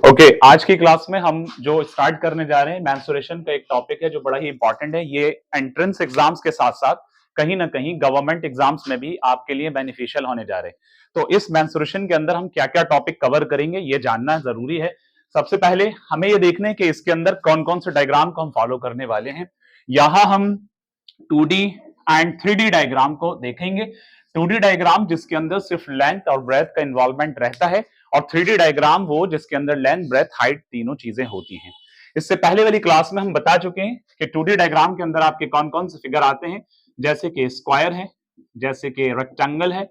Okay आज की class में हम जो स्टार्ट करने जा रहे हैं मेंसुरेशन का एक टॉपिक है जो बड़ा ही इंपॉर्टेंट है। ये एंट्रेंस एग्जाम्स के साथ साथ कहीं ना कहीं गवर्नमेंट एग्जाम्स में भी आपके लिए बेनिफिशियल होने जा रहे हैं। तो इस मेंसुरेशन के अंदर हम क्या क्या टॉपिक कवर करेंगे ये जानना जरूरी है। सबसे पहले हमें ये देखना है कि इसके अंदर कौन कौन से डायग्राम को हम फॉलो करने वाले हैं। यहाँ हम 2D एंड 3D डायग्राम को देखेंगे। 2D डायग्राम जिसके अंदर सिर्फ लेंथ और ब्रेथ का इन्वॉल्वमेंट रहता है, और 3D डायग्राम वो जिसके अंदर लेंथ ब्रेथ हाइट तीनों चीजें होती हैं। इससे पहले वाली क्लास में हम बता चुके हैं कि 2D डायग्राम के अंदर आपके कौन कौन से फिगर आते हैं, जैसे कि स्क्वायर है, जैसे कि रेक्टेंगल है,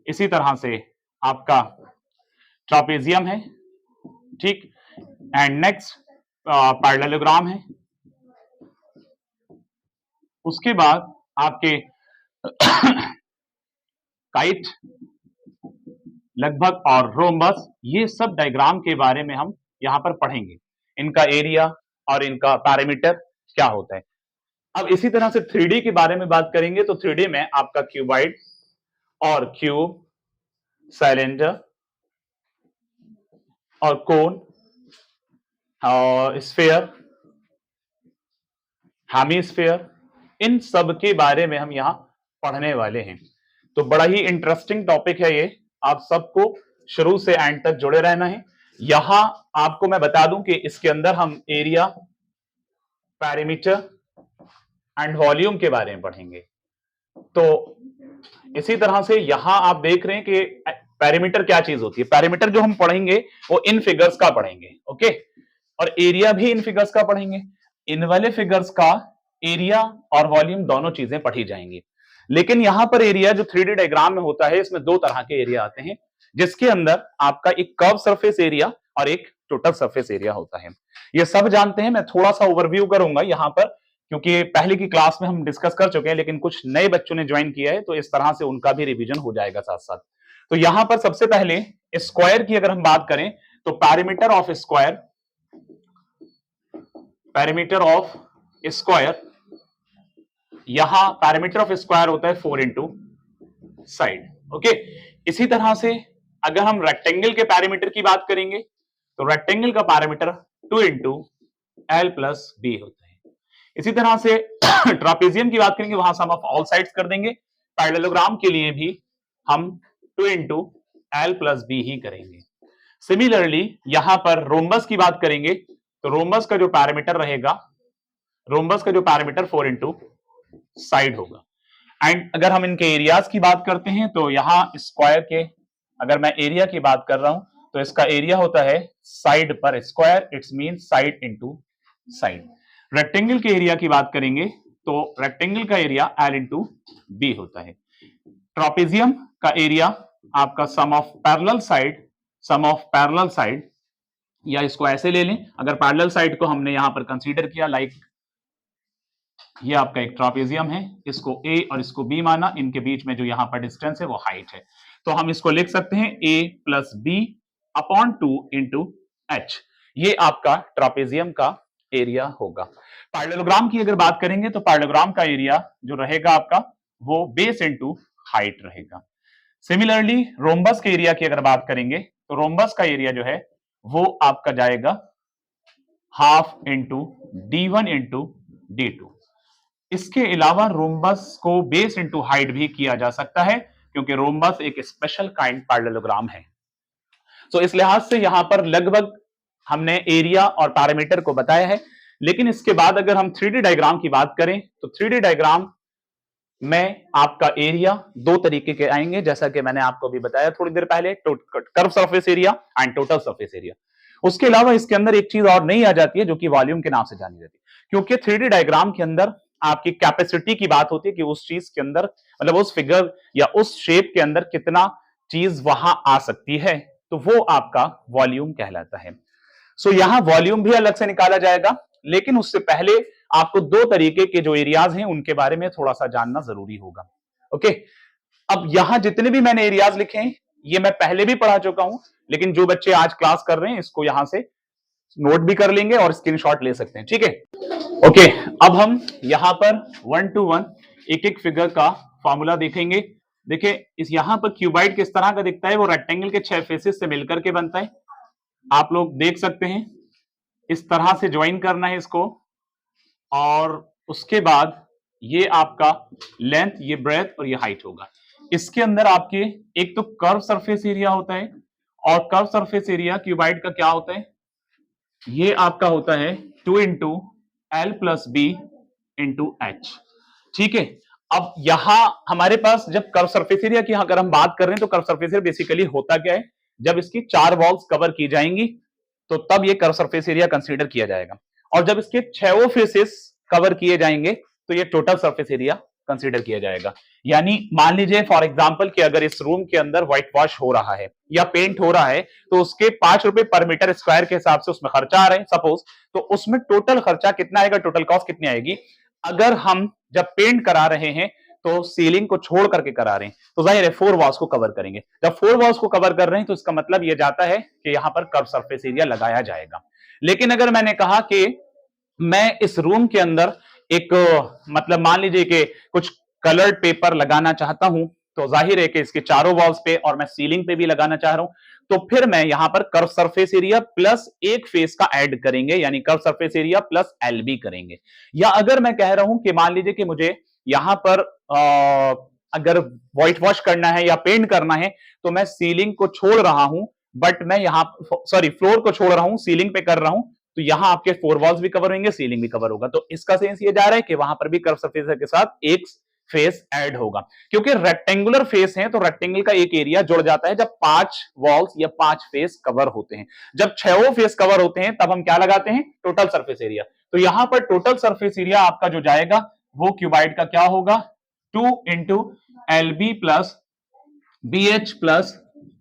इसी तरह से आपका ट्रापेजियम है, ठीक, एंड नेक्स्ट पैरेललोग्राम है। उसके बाद आपके काइट, लगभग और रोम्बस, ये सब डायग्राम के बारे में हम यहां पर पढ़ेंगे। इनका एरिया और इनका पैरामीटर क्या होता है। अब इसी तरह से 3D के बारे में बात करेंगे तो 3D में आपका क्यूबाइड और क्यूब, सिलेंडर और कोन और स्फीयर, हेमिस्फीयर, इन सब के बारे में हम यहां पढ़ने वाले हैं। तो बड़ा ही इंटरेस्टिंग टॉपिक है ये, आप सबको शुरू से एंड तक जुड़े रहना है। यहां आपको मैं बता दूं कि इसके अंदर हम एरिया, पैरामीटर एंड वॉल्यूम के बारे में पढ़ेंगे। तो इसी तरह से यहां आप देख रहे हैं कि पैरामीटर क्या चीज होती है। पैरामीटर जो हम पढ़ेंगे वो इन फिगर्स का पढ़ेंगे, ओके, और एरिया भी इन फिगर्स का पढ़ेंगे। इन वाले फिगर्स का एरिया और वॉल्यूम दोनों चीजें पढ़ी जाएंगी। लेकिन यहां पर एरिया जो 3D डायग्राम में होता है, इसमें दो तरह के एरिया आते हैं, जिसके अंदर आपका एक कर्व सरफेस एरिया और एक टोटल सरफेस एरिया होता है। ये सब जानते हैं, मैं थोड़ा सा ओवरव्यू करूंगा यहां पर, क्योंकि पहले की क्लास में हम डिस्कस कर चुके हैं, लेकिन कुछ नए बच्चों ने ज्वाइन किया है तो इस तरह से उनका भी रिवीजन हो जाएगा साथ साथ। तो यहां पर सबसे पहले स्क्वायर की अगर हम बात करें तो parameter of square, parameter of square, यहां पैरामीटर ऑफ स्क्वायर होता है 4 इंटू साइड, ओके। इसी तरह से अगर हम रेक्टेंगल के पैरामीटर की बात करेंगे तो रेक्टेंगल का parameter 2 into L plus B होता है। इसी तरह से ट्रापेजियम की बात करेंगे, वहां सम ऑफ ऑल साइड्स कर देंगे। पैरेललोग्राम के लिए भी हम 2 इंटू एल प्लस बी ही करेंगे। सिमिलरली यहां पर रोम्बस की बात करेंगे तो रोम्बस का जो पैरामीटर रहेगा, रोम्बस का जो पैरामीटर 4 इंटू साइड होगा। एंड अगर हम इनके एरियाज की बात करते हैं तो यहां स्क्वायर के, अगर मैं एरिया की बात कर रहा हूं तो इसका एरिया होता है साइड पर square, it's mean side into side. Rectangle के एरिया की बात करेंगे तो रेक्टेंगल का एरिया एल इंटू बी होता है। ट्रापेजियम का एरिया आपका sum of parallel side, sum of parallel side, या इसको ऐसे ले लें, अगर पैरेलल साइड को हमने यहां पर कंसीडर किया, लाइक ये आपका एक ट्रापेजियम है, इसको ए और इसको बी माना, इनके बीच में जो यहां पर डिस्टेंस है वो हाइट है, तो हम इसको लिख सकते हैं A plus B upon 2 into H. ये आपका ट्रापेजियम का एरिया होगा। पैरेललोग्राम की अगर बात करेंगे तो पैरेललोग्राम का एरिया जो रहेगा आपका वो बेस इंटू हाइट रहेगा। सिमिलरली रोम्बस के एरिया की अगर बात करेंगे तो रोम्बस का एरिया जो है वो आपका जाएगा half into D1 into D2। इसके अलावा रोम्बस को बेस इंटू हाइट भी किया जा सकता है, क्योंकि रोम्बस एक स्पेशल काइंड पैरेललोग्राम है। तो इस लिहाज से यहां पर लगभग हमने एरिया और पैरामीटर को बताया है। लेकिन इसके बाद अगर हम 3D डायग्राम की बात करें तो 3D डायग्राम में आपका एरिया दो तरीके के आएंगे, जैसा कि मैंने आपको भी बताया थोड़ी देर पहले, curve surface area and total surface area. उसके अलावा इसके अंदर एक चीज और नहीं आ जाती है जो कि वॉल्यूम के नाम से जानी जाती है, क्योंकि 3D डायग्राम के अंदर आपकी कैपेसिटी की बात होती है कि उस चीज के अंदर, मतलब उस फिगर या उस शेप के अंदर कितना चीज वहां आ सकती है, तो वो आपका वॉल्यूम कहलाता है। सो यहां वॉल्यूम भी अलग से निकाला जाएगा, लेकिन उससे पहले आपको दो तरीके के जो एरियाज हैं उनके बारे में थोड़ा सा जानना जरूरी होगा, ओके। अब यहां जितने भी मैंने एरियाज लिखे हैं ये मैं पहले भी पढ़ा चुका हूं, लेकिन जो बच्चे आज क्लास कर रहे हैं इसको यहां से नोट भी कर लेंगे और स्क्रीनशॉट ले सकते हैं, ठीक है, ओके। अब हम यहां पर 1 to 1 एक एक फिगर का फॉर्मूला देखेंगे। देखिए इस यहां पर क्यूबाइड किस तरह का दिखता है, वो रेक्टेंगल के 6 फेसेस से मिलकर के बनता है, आप लोग देख सकते हैं, इस तरह से ज्वाइन करना है इसको, और उसके बाद ये आपका लेंथ, ये ब्रेथ और ये हाइट होगा। इसके अंदर आपके एक तो कर्व सरफेस एरिया होता है, और कर्व सरफेस एरिया क्यूबाइड का क्या होता है, ये आपका होता है 2 into L plus B into H. ठीक है, अब यहां हमारे पास जब कर्व सरफेस एरिया की अगर हम बात कर रहे हैं तो कर्व सरफेस एरिया बेसिकली होता क्या है, जब इसकी 4 वॉल्स कवर की जाएंगी तो तब ये कर्व सरफेस एरिया कंसीडर किया जाएगा, और जब इसके 6 फेसेस कवर किए जाएंगे तो ये टोटल सरफेस एरिया कंसीडर किया जाएगा। यानी मान लीजिए फॉर एग्जांपल कि अगर इस रूम के अंदर व्हाइट वॉश हो रहा है या पेंट हो रहा है तो उसके 5 रुपए पर मीटर स्क्वायर के हिसाब से उसमें खर्चा आ रहे हैं सपोज, तो उसमें टोटल खर्चा कितना आएगा, टोटल कॉस्ट कितनी आएगी, अगर हम जब पेंट करा रहे हैं तो सीलिंग को छोड़ करके करा रहे हैं तो जाहिर है 4 वॉल्स को कवर करेंगे। जब 4 वॉल्स को कवर कर रहे हैं तो इसका मतलब यह जाता है कि यहां पर कर्व सरफेस एरिया लगाया जाएगा। लेकिन अगर मैंने कहा कि मैं इस रूम के अंदर एक मतलब मान लीजिए कि कुछ कलर्ड पेपर लगाना चाहता हूं, तो जाहिर है कि इसके चारों वॉल्स पे और मैं सीलिंग पे भी लगाना चाह रहा हूं, तो फिर मैं यहां पर कर्व सरफेस एरिया प्लस एक फेस का ऐड करेंगे, यानी curve surface area plus L B करेंगे। या अगर मैं कह रहा हूं कि मान लीजिए कि मुझे यहां पर अगर व्हाइट वॉश करना है या पेंट करना है तो मैं सीलिंग को छोड़ रहा हूं, बट मैं यहां सॉरी फ्लोर को छोड़ रहा हूं, सीलिंग पे कर रहा हूं, तो यहां आपके 4 वॉल्स भी कवर होंगे, सीलिंग भी कवर होगा। तो इसका सेंस ये जा रहा है कि वहां पर भी कर्व सरफेस के साथ एक फेस ऐड होगा, क्योंकि रेक्टेंगुलर फेस है तो रेक्टेंगल का एक एरिया जुड़ जाता है जब 5 वॉल्स या 5 फेस कवर होते हैं। जब 6 फेस कवर होते हैं तब हम क्या लगाते हैं, टोटल सरफेस एरिया। तो यहां पर टोटल सरफेस एरिया आपका जो जाएगा वो क्यूबाइड का क्या होगा, 2 into L B plus B H plus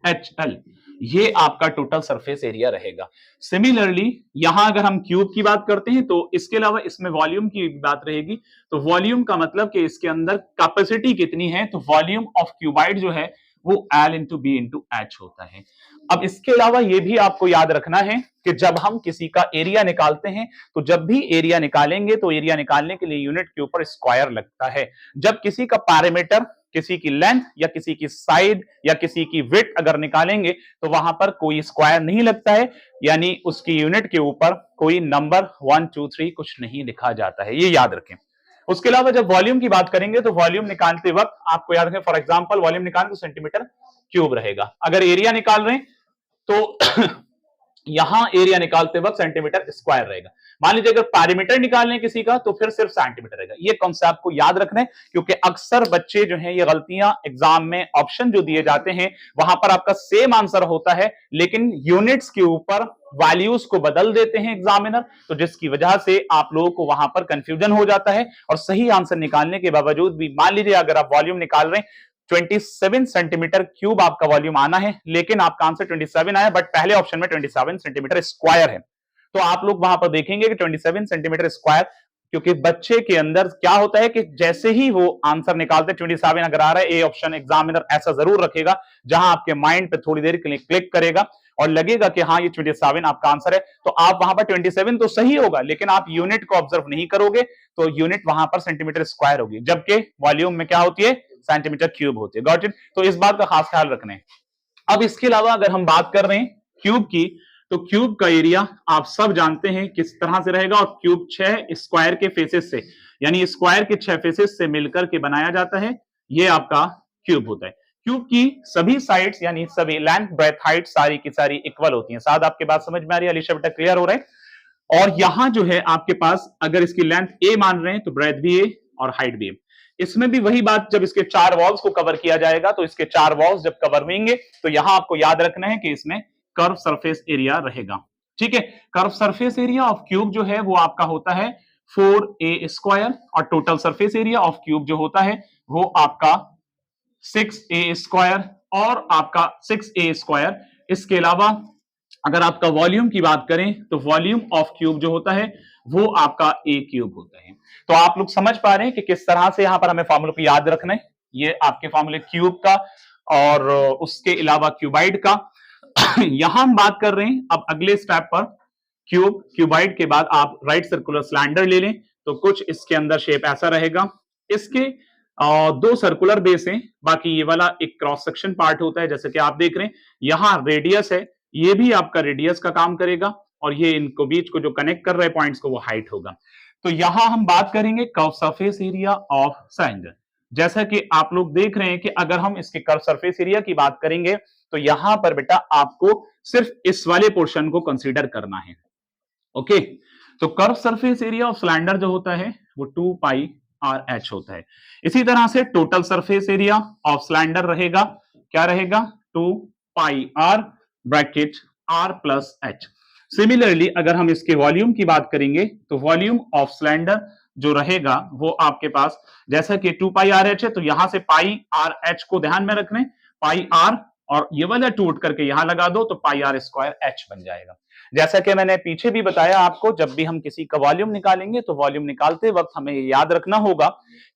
H L, ये आपका टोटल सरफेस एरिया रहेगा। सिमिलरली यहां अगर हम क्यूब की बात करते हैं तो इसके अलावा इसमें वॉल्यूम की बात रहेगी, तो वॉल्यूम का मतलब कि इसके अंदर कैपेसिटी कितनी है, तो वॉल्यूम ऑफ क्यूबाइड जो है वो L into B into H होता है। अब इसके अलावा यह भी आपको याद रखना है कि जब हम किसी का एरिया निकालते हैं तो जब भी एरिया निकालेंगे तो एरिया निकालने के लिए यूनिट के ऊपर स्क्वायर लगता है। जब किसी का पैरामीटर, किसी की लेंथ या किसी की साइड या किसी की विड्थ अगर निकालेंगे तो वहां पर कोई स्क्वायर नहीं लगता है, यानी उसकी यूनिट के ऊपर कोई नंबर 1 2 3 कुछ नहीं लिखा जाता है, ये याद रखें। उसके अलावा जब वॉल्यूम की बात करेंगे तो वॉल्यूम निकालते वक्त आपको याद रखें, फॉर एग्जांपल वॉल्यूम निकालें तो सेंटीमीटर क्यूब रहेगा। अगर एरिया निकाल रहे हैं तो यहां एरिया निकालते वक्त सेंटीमीटर स्क्वायर रहेगा। मान लीजिए अगर पैरामीटर निकालने किसी का तो फिर सिर्फ सेंटीमीटर रहेगा। ये कॉन्सेप्ट को याद रखना है, क्योंकि अक्सर बच्चे जो हैं ये गलतियां एग्जाम में ऑप्शन जो दिए जाते हैं वहां पर आपका सेम आंसर होता है लेकिन यूनिट्स के ऊपर वैल्यूज को बदल देते हैं एग्जामिनर, तो जिसकी वजह से आप लोगों को वहां पर कंफ्यूजन हो जाता है और सही आंसर निकालने के बावजूद भी मान लीजिए अगर आप वॉल्यूम निकाल रहे हैं 27 सेंटीमीटर क्यूब आपका वॉल्यूम आना है, लेकिन आपका आंसर 27 आया बट पहले ऑप्शन में 27 सेंटीमीटर स्क्वायर है, तो आप लोग वहां पर देखेंगे कि 27 सेंटीमीटर स्क्वायर, क्योंकि बच्चे के अंदर क्या होता है कि जैसे ही वो आंसर निकालते 27 अगर आ रहा है, ए ऑप्शन एग्जामिनर ऐसा जरूर रखेगा जहां आपके माइंड पे थोड़ी देर क्लिक करेगा और लगेगा कि हाँ ये 27 आपका आंसर है, तो आप वहां पर 27 तो सही होगा लेकिन आप यूनिट को ऑब्जर्व नहीं करोगे तो यूनिट वहां पर सेंटीमीटर स्क्वायर होगी, जबकि वॉल्यूम में क्या होती है, सेंटीमीटर क्यूब होती है। Got it? तो इस बात का खास ख्याल रखना है। अब इसके अलावा अगर हम बात कर रहे हैं क्यूब की, तो क्यूब का एरिया आप सब जानते हैं किस तरह से रहेगा, और क्यूब 6 स्क्वायर के फेसेस से, यानी स्क्वायर के 6 फेसेस से मिलकर के बनाया जाता है, ये आपका क्यूब होता है। क्यूब की सभी साइड्स यानी सभी लेंथ ब्रेथ हाइट सारी की सारी इक्वल होती हैं। साथ आपके बात समझ में आ रही है, अलीशा बेटा क्लियर हो रहा है? और यहां जो है आपके पास अगर इसकी लेंथ ए मान रहे हैं तो ब्रेथ भी ए और हाइट भी ए। इसमें भी वही बात, जब इसके 4 वॉल्स को कवर किया जाएगा तो इसके 4 वॉल्स जब कवर होंगे तो यहां आपको याद रखना है कि इसमें कर्व सरफेस एरिया रहेगा। ठीक है, curve surface area of cube जो है वो आपका होता है 4a स्क्वायर, और total surface area of cube जो होता है वो आपका 6a स्क्वायर और आपका 6a स्क्वायर। इसके अलावा अगर आपका वॉल्यूम की बात करें तो वॉल्यूम ऑफ क्यूब जो होता है वो आपका a क्यूब होता है। तो आप लोग समझ पा रहे हैं कि किस तरह से यहां पर हमें फॉर्मूले को याद रखना है। ये आपके फॉर्मूले क्यूब का और उसके अलावा क्यूबाइड का। यहां हम बात कर रहे हैं अब अगले स्टेप पर, क्यूब क्यूबाइड के बाद आप राइट सर्कुलर सिलेंडर ले लें तो कुछ इसके अंदर शेप ऐसा रहेगा। इसके 2 सर्कुलर बेस हैं, बाकी ये वाला एक क्रॉस सेक्शन पार्ट होता है, जैसे कि आप देख रहे हैं यहां रेडियस है ये भी आपका रेडियस का काम करेगा और ये इनको बीच को जो कनेक्ट कर रहे पॉइंट्स को वो हाइट होगा। तो यहां हम बात करेंगे curve surface area of cylinder. जैसा कि आप लोग देख रहे हैं कि अगर हम इसके कर्व सरफेस एरिया की बात करेंगे तो यहां पर बेटा आपको सिर्फ इस वाले पोर्शन को कंसीडर करना है। ओके, तो curve surface area of cylinder जो होता है वो 2 पाई आर एच होता है। इसी तरह से total surface area of cylinder रहेगा, क्या रहेगा, 2 pi r bracket r plus h. Similarly अगर हम इसके वॉल्यूम की बात करेंगे तो वॉल्यूम ऑफ सिलेंडर जो रहेगा वो आपके पास, जैसा कि 2 पाई आर एच है तो यहां से पाई आर एच को ध्यान में रखना है, पाई आर और ये वाला 2 उठ करके यहां लगा दो तो पाई आर स्क्वायर एच बन जाएगा। जैसा कि मैंने पीछे भी बताया आपको, जब भी हम किसी का वॉल्यूम निकालेंगे तो वॉल्यूम निकालते वक्त हमें याद रखना होगा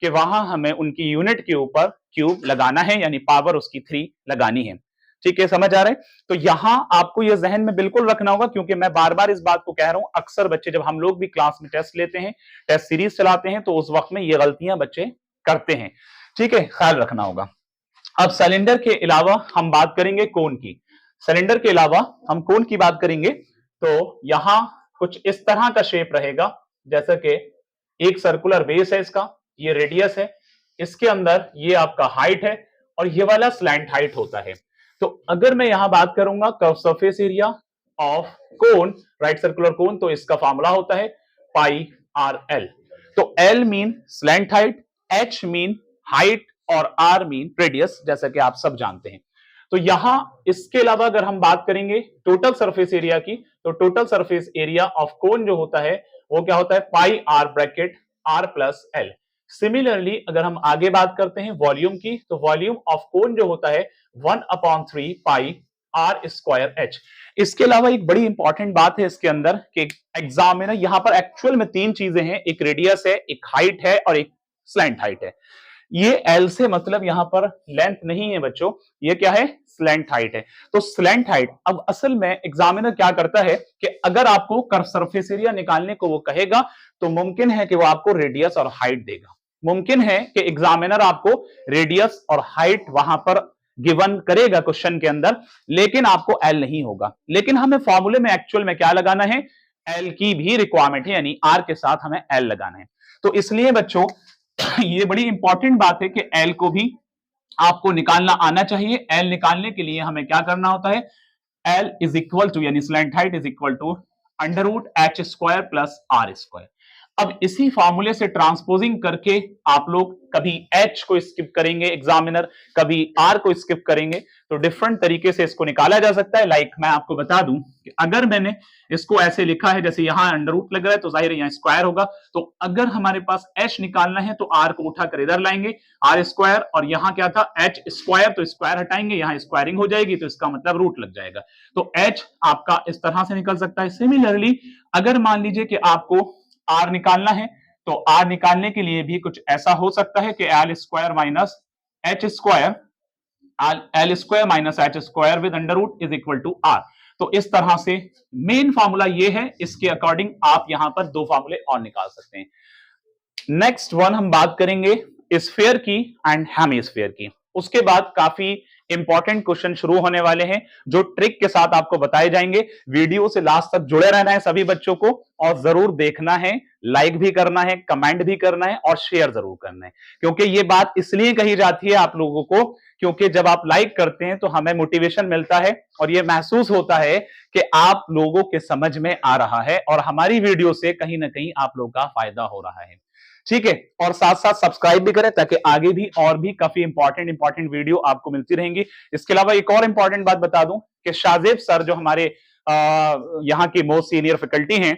कि वहां हमें उनकी यूनिट के ऊपर क्यूब लगाना है, यानी पावर उसकी 3 लगानी है। ठीक है, समझ आ रहा है? तो यहां आपको यह जहन में बिल्कुल रखना होगा, क्योंकि मैं बार बार इस बात को कह रहा हूं, अक्सर बच्चे, जब हम लोग भी क्लास में टेस्ट लेते हैं, टेस्ट सीरीज चलाते हैं, तो उस वक्त में ये गलतियां बच्चे करते हैं। ठीक है, ख्याल रखना होगा। अब सिलेंडर के अलावा हम बात करेंगे कोन की। सिलेंडर के अलावा हम कोन की बात करेंगे तो यहां कुछ इस तरह का शेप रहेगा, जैसा कि एक सर्कुलर बेस है इसका, ये रेडियस है, इसके अंदर ये आपका हाइट है और ये वाला स्लैंट हाइट होता है। तो अगर मैं यहां बात करूंगा curve surface area of cone, right circular कोन, तो इसका फॉर्मूला होता है पाई आर एल। तो L mean slant height, H mean height और आर मीन रेडियस, जैसा कि आप सब जानते हैं। तो यहां इसके अलावा अगर हम बात करेंगे टोटल सरफेस एरिया की, तो total surface area of cone जो होता है वो क्या होता है, pi r bracket r plus l. Similarly अगर हम आगे बात करते हैं वॉल्यूम की, तो वॉल्यूम ऑफ कोन जो होता है 1/3 पाई आर स्क्वायर एच। इसके अलावा एक बड़ी इंपॉर्टेंट बात है इसके अंदर कि एग्जाम में ना यहां पर एक्चुअल में 3 चीजें हैं, एक रेडियस है, एक हाइट है और एक स्लैंट हाइट है। ये एल से मतलब यहां पर लेंथ नहीं है बच्चों, ये क्या है, स्लैंट हाइट है। तो स्लैंट हाइट, अब असल में एग्जामिनर क्या करता है कि अगर आपको कर्व सरफेस एरिया निकालने को वो कहेगा तो मुमकिन है कि वो आपको रेडियस और हाइट देगा। मुमकिन है कि एग्जामिनर आपको रेडियस और हाइट वहां पर गिवन करेगा क्वेश्चन के अंदर, लेकिन आपको एल नहीं होगा। लेकिन हमें फॉर्मूले में एक्चुअल में क्या लगाना है, एल की भी रिक्वायरमेंट है, यानी आर के साथ हमें एल लगाना है। तो इसलिए बच्चों ये बड़ी इंपॉर्टेंट बात है कि एल को भी आपको निकालना आना चाहिए। एल निकालने के लिए हमें क्या करना होता है, एल इज इक्वल टू, यानी slant height is equal to under root H square plus R square. अब इसी फॉर्मूले से ट्रांसपोजिंग करके आप लोग कभी h को स्किप करेंगे एग्जामिनर, कभी r को स्किप करेंगे, तो डिफरेंट तरीके से इसको निकाला जा सकता है। लाइक मैं आपको बता दूं कि अगर मैंने इसको ऐसे लिखा है, जैसे यहां अंडर रूट लग रहा है तो जाहिर है यहां स्क्वायर होगा, तो अगर हमारे पास h निकालना है तो r को उठाकर इधर लाएंगे, r स्क्वायर, और यहां क्या था h स्क्वायर, तो स्क्वायर हटाएंगे, यहां स्क्वायरिंग हो जाएगी तो इसका मतलब रूट लग जाएगा। तो h आपका इस तरह से निकल सकता है। सिमिलरली अगर मान लीजिए कि आपको आर निकालना है, तो आर निकालने के लिए भी कुछ ऐसा हो सकता है कि L square minus H square, L square minus H square with under root is equal to R. तो इस तरह से मेन फॉर्मूला ये है, इसके अकॉर्डिंग आप यहां पर 2 फॉर्मूले और निकाल सकते हैं। नेक्स्ट वन हम बात करेंगे स्फीयर की एंड हेमिस्फीयर की। उसके बाद काफी इंपॉर्टेंट क्वेश्चन शुरू होने वाले हैं जो ट्रिक के साथ आपको बताए जाएंगे। वीडियो से लास्ट तक जुड़े रहना है सभी बच्चों को, और जरूर देखना है, लाइक भी करना है, कमेंट भी करना है और शेयर जरूर करना है, क्योंकि ये बात इसलिए कही जाती है आप लोगों को, क्योंकि जब आप लाइक करते हैं तो हमें मोटिवेशन मिलता है और ये महसूस होता है कि आप लोगों के समझ में आ रहा है और हमारी वीडियो से कहीं ना कहीं आप लोगों का फायदा हो रहा है। ठीक है, और साथ साथ सब्सक्राइब भी करें ताकि आगे भी और भी काफी इंपॉर्टेंट वीडियो आपको मिलती रहेंगी। इसके अलावा एक और इंपॉर्टेंट बात बता दूं कि शाहजेब सर जो हमारे यहाँ के मोस्ट सीनियर फैकल्टी हैं,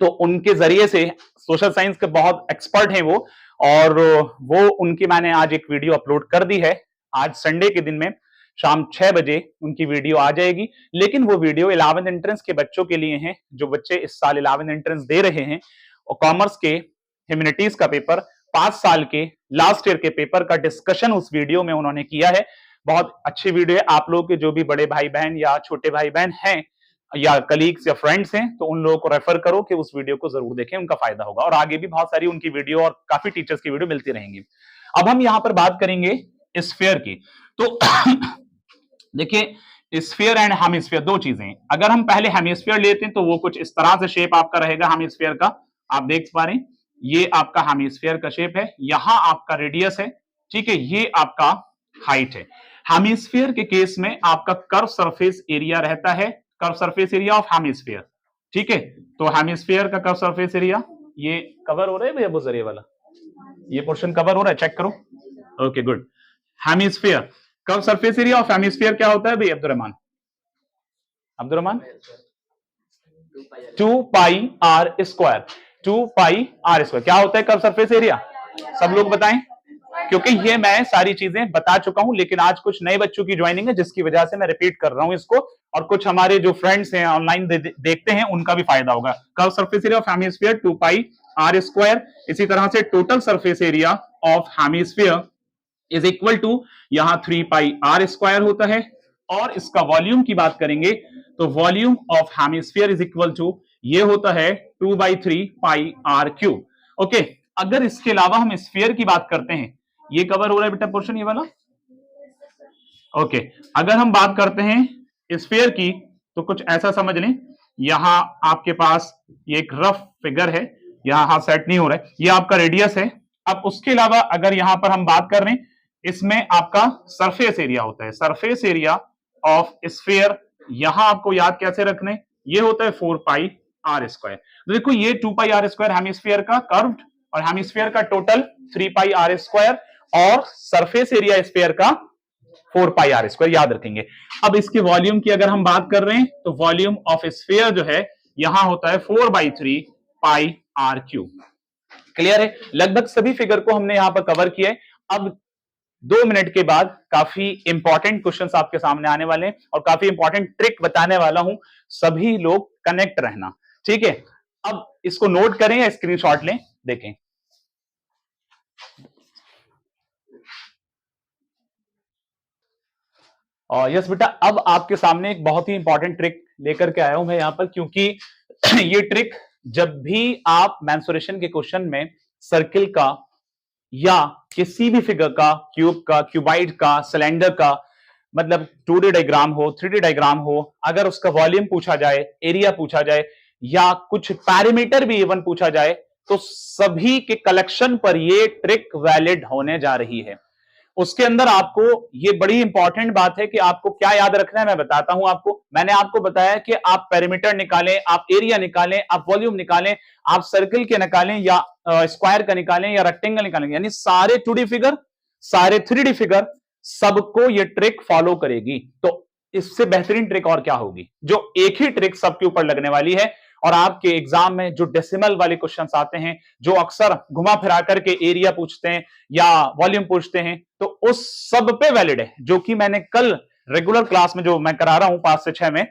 तो उनके जरिए से सोशल साइंस के बहुत एक्सपर्ट हैं वो, और वो उनकी मैंने आज एक वीडियो अपलोड कर दी है। आज संडे के दिन में शाम 6 बजे उनकी वीडियो आ जाएगी, लेकिन वो वीडियो 11th एंट्रेंस के बच्चों के लिए है, जो बच्चे इस साल 11th एंट्रेंस दे रहे हैं और कॉमर्स के ह्यूमैनिटीज का पेपर, 5 साल के लास्ट ईयर के पेपर का डिस्कशन उस वीडियो में उन्होंने किया है। बहुत अच्छी वीडियो है। आप लोग के जो भी बड़े भाई बहन या छोटे भाई बहन हैं या कलीग्स या फ्रेंड्स हैं, तो उन लोगों को रेफर करो कि उस वीडियो को जरूर देखें, उनका फायदा होगा। और आगे भी बहुत सारी उनकी वीडियो और काफी टीचर्स की वीडियो मिलती रहेंगी। अब हम यहां पर बात करेंगे स्फीयर की। तो देखिए स्फीयर एंड हेमिस्फीयर दो चीजें। अगर हम पहले हेमिस्फीयर लेते हैं तो वो कुछ इस तरह से शेप आपका रहेगा हेमिस्फीयर का, आप देख पा रहे हैं ये आपका हेमिस्फीयर का शेप है, यहां आपका रेडियस है, ठीक है, ये आपका हाइट है। हेमिस्फीयर के केस में आपका कर्व सरफेस एरिया रहता है, curve surface area of hemisphere, ठीक है। तो हेमिस्फीयर का कर्व सरफेस एरिया, ये कवर हो रहा है भैया वो जरिए वाला, ये पोर्शन कवर हो रहा है, चेक करो, okay good. Hemisphere curve surface area of hemisphere क्या होता है भाई Abdurrahman? 2 pi R square, 2 pi R square क्या होता है कर्व सरफेस एरिया? सब लोग बताएं, क्योंकि ये मैं सारी चीजें बता चुका हूं, लेकिन आज कुछ नए बच्चों की ज्वाइनिंग है जिसकी वजह से मैं रिपीट कर रहा हूं इसको, और कुछ हमारे जो फ्रेंड्स हैं ऑनलाइन देखते हैं उनका भी फायदा होगा। Curve surface area of hemisphere 2 pi R square. इसी तरह से total surface area of hemisphere is equal to, यहां 3 पाई आर स्क्वायर होता है, और इसका वॉल्यूम की बात करेंगे तो volume of hemisphere is equal to, ये होता है 2/3 पाई आर क्यूब। ओके, अगर इसके अलावा हम स्फीयर की बात करते हैं, ये कवर हो रहा है बेटा पोर्शन ये वाला, ओके। अगर हम बात करते हैं स्फीयर की तो कुछ ऐसा समझ लें, यहां आपके पास ये एक रफ फिगर है, यहां सेट नहीं हो रहा है, ये आपका रेडियस है। अब उसके अलावा अगर यहां पर हम बात कर रहे हैं, इसमें आपका सरफेस एरिया होता है, सरफेस एरिया ऑफ स्फीयर, यहां आपको याद कैसे रखने, ये होता है 4 पाई आर स्क्वायर। तो देखो ये 2 पाई आर स्क्वायर हेमिस्फीयर का कर्व्ड, और हेमिस्फीयर का टोटल 3 पाई आर स्क्वायर, और सरफेस एरिया स्फीयर का 4 पाई आर स्क्वायर, याद रखेंगे। अब इसके वॉल्यूम की अगर हम बात कर रहे हैं तो वॉल्यूम ऑफ स्फीयर जो है यहां होता है 4/3 पाई आर क्यूब। क्लियर है? लगभग सभी फिगर को हमने यहां पर कवर किया है। अब 2 मिनट के बाद काफी इंपॉर्टेंट क्वेश्चंस आपके सामने आने वाले हैं और काफी इंपॉर्टेंट ट्रिक बताने वाला हूं, सभी लोग कनेक्ट रहना, ठीक है। अब इसको नोट करें या स्क्रीनशॉट लें, देखें। और यस बेटा, अब आपके सामने एक बहुत ही इंपॉर्टेंट ट्रिक लेकर के आया हूं मैं यहां पर, क्योंकि ये ट्रिक जब भी आप मेंसुरेशन के क्वेश्चन में सर्किल का या किसी भी फिगर का, क्यूब का, क्यूबाइड का, सिलेंडर का, मतलब 2D डायग्राम हो, 3D डायग्राम हो, अगर उसका वॉल्यूम पूछा जाए, एरिया पूछा जाए, या कुछ पैरामीटर भी इवन पूछा जाए, तो सभी के कलेक्शन पर ये ट्रिक वैलिड होने जा रही है। उसके अंदर आपको ये बड़ी इंपॉर्टेंट बात है कि आपको क्या याद रखना है, मैं बताता हूं आपको। मैंने आपको बताया कि आप पेरीमीटर निकालें, आप एरिया निकालें, आप वॉल्यूम निकालें, आप सर्कल के निकालें या स्क्वायर का निकालें या रेक्टेंगल निकालें, यानी सारे 2D फिगर, सारे 3D फिगर, सबको ये ट्रिक फॉलो करेगी। तो इससे बेहतरीन ट्रिक और क्या होगी, जो एक ही ट्रिक सबके ऊपर लगने वाली है। और आपके एग्जाम में जो डेसिमल वाले क्वेश्चंस आते हैं, जो अक्सर घुमा फिरा करके एरिया पूछते हैं या वॉल्यूम पूछते हैं, तो उस सब पे वैलिड है, जो कि मैंने कल रेगुलर क्लास में जो मैं करा रहा हूं 5 से 6 में,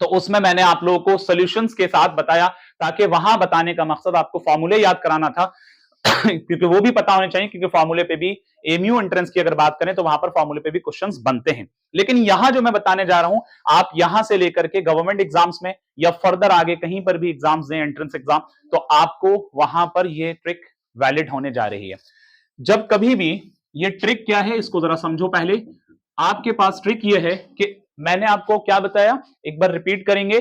तो उसमें मैंने आप लोगों को सॉल्यूशंस के साथ बताया, ताकि वहां बताने का मकसद आपको फॉर्मूले याद कराना था क्योंकि वो भी पता होने चाहिए, क्योंकि फॉर्मूले पे भी एमयू एंट्रेंस की अगर बात करें तो वहां पर फॉर्मूले पे भी क्वेश्चंस बनते हैं। लेकिन यहां जो मैं बताने जा रहा हूं, आप यहां से लेकर के गवर्नमेंट एग्जाम्स में या फर्दर आगे कहीं पर भी एग्जाम्स दें, एंट्रेंस एग्जाम, तो आपको वहां पर ये ट्रिक वैलिड होने जा रही है। जब कभी भी ये ट्रिक क्या है, इसको जरा समझो पहले। आपके पास ट्रिक ये है कि मैंने आपको क्या बताया, एक बार रिपीट करेंगे।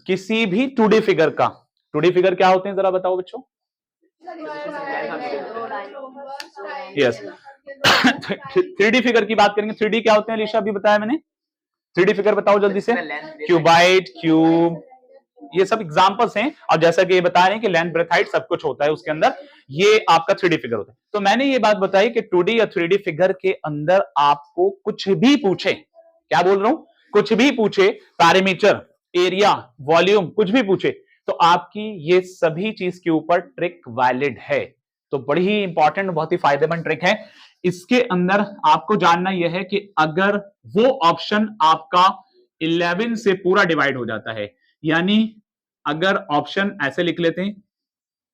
किसी भी 2D फिगर का, 2D फिगर क्या होते हैं जरा बताओ बच्चों? यस 3D फिगर की बात करेंगे। 3D क्या होते हैं अलीशा, अभी बताया मैंने। 3D फिगर बताओ जल्दी से। क्यूबाइड, क्यूब, ये सब एग्जांपल्स हैं, और जैसा कि ये बता रहे हैं कि लेंथ, ब्रेथ, हाइट सब कुछ होता है उसके अंदर, ये आपका 3D फिगर होता है। तो मैंने ये बात बताई कि 2D या 3D फिगर के अंदर आपको कुछ भी पूछे, क्या बोल रहा हूं, कुछ भी पूछे, पैरामीटर, एरिया, वॉल्यूम, कुछ भी पूछे, तो आपकी ये सभी चीज के ऊपर ट्रिक वैलिड है। तो बड़ी ही इंपॉर्टेंट, बहुत ही फायदेमंद ट्रिक है। इसके अंदर आपको जानना यह है कि अगर वो ऑप्शन आपका 11 से पूरा डिवाइड हो जाता है, यानी अगर ऑप्शन ऐसे लिख लेते हैं,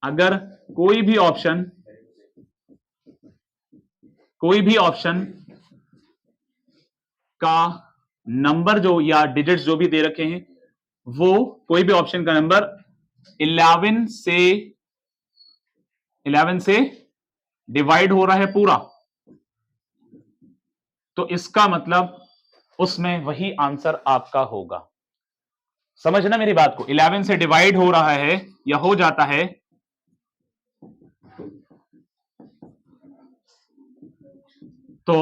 अगर कोई भी ऑप्शन का नंबर जो या डिजिट्स जो भी दे रखे हैं, वो कोई भी ऑप्शन का नंबर 11 से डिवाइड हो रहा है पूरा, तो इसका मतलब उसमें वही आंसर आपका होगा। समझना मेरी बात को, 11 से डिवाइड हो रहा है या हो जाता है तो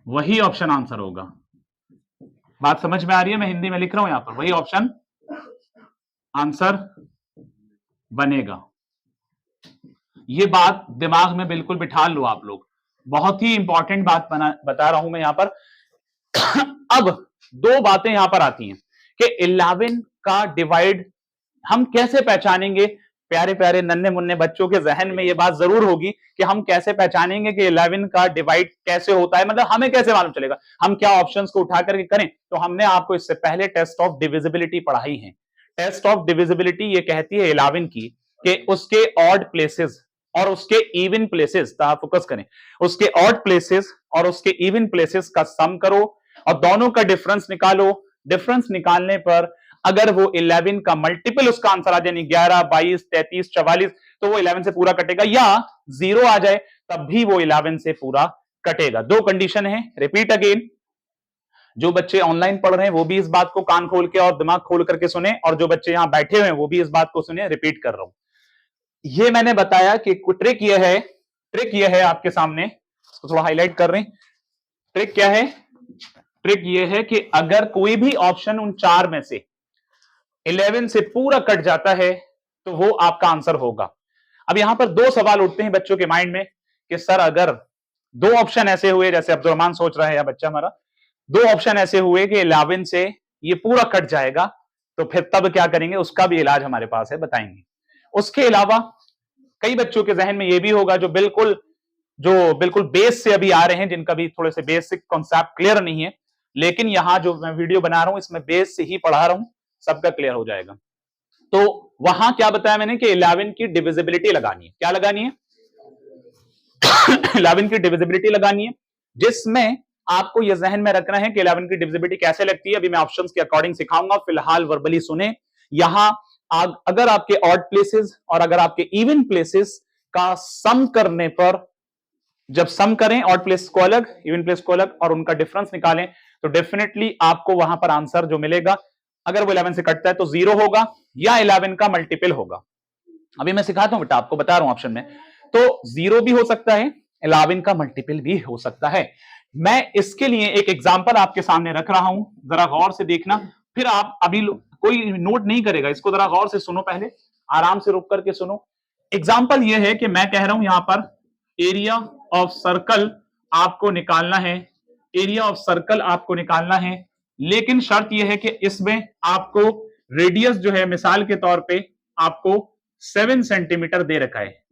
वही ऑप्शन आंसर होगा। बात समझ में आ रही है? मैं हिंदी में लिख रहा हूं यहां पर, वही ऑप्शन आंसर बनेगा। ये बात दिमाग में बिल्कुल बिठा लो आप लोग, बहुत ही इंपॉर्टेंट बात बता रहा हूं मैं यहां पर। अब दो बातें यहां पर आती हैं कि 11 का डिवाइड हम कैसे पहचानेंगे। प्यारे प्यारे नन्हे मुन्ने बच्चों के जहन में ये बात जरूर होगी कि हम कैसे पहचानेंगे कि 11 का डिवाइड कैसे होता है, मतलब हमें कैसे मालूम चलेगा, हम क्या ऑप्शंस को उठा करके करें। तो हमने आपको इससे पहले टेस्ट ऑफ डिविजिबिलिटी पढ़ाई है। टेस्ट ऑफ डिविजिबिलिटी ये कहती है 11 की कि उसके ऑड प्लेसेस और उसके इवन प्लेसेस, फोकस करें, उसके ऑड प्लेसेस और उसके इवन प्लेसेस का सम करो और दोनों का डिफरेंस निकालो। डिफरेंस निकालने पर अगर वो 11 का मल्टीपल उसका आंसर आ जाए, यानी 11, 22, 33, 44, तो वो 11 से पूरा कटेगा, या 0 आ जाए तब भी वो 11 से पूरा कटेगा। दो कंडीशन है। रिपीट अगेन, जो बच्चे ऑनलाइन पढ़ रहे हैं वो भी इस बात को कान खोल के और दिमाग खोल करके सुने, और जो बच्चे यहां बैठे हुए हैं वो भी इस बात को सुने। रिपीट कर रहा हूं, ये मैंने बताया कि ट्रिक यह है आपके सामने, इसको थोड़ा हाईलाइट कर रहे हैं। ट्रिक क्या है? ट्रिक यह है कि अगर कोई भी ऑप्शन उन चार में से 11 से पूरा कट जाता है तो वो आपका आंसर होगा। अब यहां पर दो सवाल उठते हैं बच्चों के माइंड में कि सर अगर दो ऑप्शन ऐसे हुए, जैसे अब्दुल रहमान सोच रहा है या बच्चा हमारा, दो ऑप्शन ऐसे हुए कि 11 से ये पूरा कट जाएगा तो फिर तब क्या करेंगे, उसका भी इलाज हमारे पास है, बताएंगे। उसके अलावा कई बच्चों के जहन में ये भी होगा जो बिल्कुल बेस से अभी आ रहे हैं, जिनका भी थोड़े से बेसिक कॉन्सेप्ट क्लियर नहीं है, लेकिन यहां जो मैं वीडियो बना रहा हूं इसमें बेस से ही पढ़ा रहा हूं, सबका क्लियर हो जाएगा। तो वहां क्या बताया मैंने कि 11 की डिविजिबिलिटी लगानी है। क्या लगानी है? 11 की डिविजिबिलिटी लगानी है, जिसमें आपको यह जहन में रखना है कि 11 की डिविजिबिलिटी कैसे लगती है। अभी मैं ऑप्शंस के अकॉर्डिंग सिखाऊंगा, फिलहाल वर्बली सुने। यहां अगर आपके ऑड प्लेसेस और अगर आपके इवन प्लेसेस का सम करने पर, जब सम करें ऑड प्लेस को अलग, इवन प्लेस को अलग, और उनका डिफरेंस निकालें, तो डेफिनेटली आपको वहां पर आंसर जो मिलेगा, अगर वो 11 से कटता है तो 0 होगा या 11 का मल्टीपल होगा। अभी मैं सिखाता हूं बेटा, आपको बता रहा हूं ऑप्शन में, तो 0 भी हो सकता है, 11 का मल्टीपल भी हो सकता है। मैं इसके लिए एक एग्जांपल आपके सामने रख रहा हूं, जरा गौर से देखना। फिर आप अभी कोई नोट नहीं करेगा, इसको जरा गौर से सुनो, पहले आराम से रुक करके सुनो। एग्जांपल यह है कि मैं कह रहा हूं यहां पर एरिया ऑफ सर्कल आपको निकालना है, एरिया ऑफ सर्कल आपको निकालना है, लेकिन शर्त यह है कि इसमें आपको रेडियस जो है, मिसाल के तौर पे आपको 7 सेंटीमीटर दे रखा है,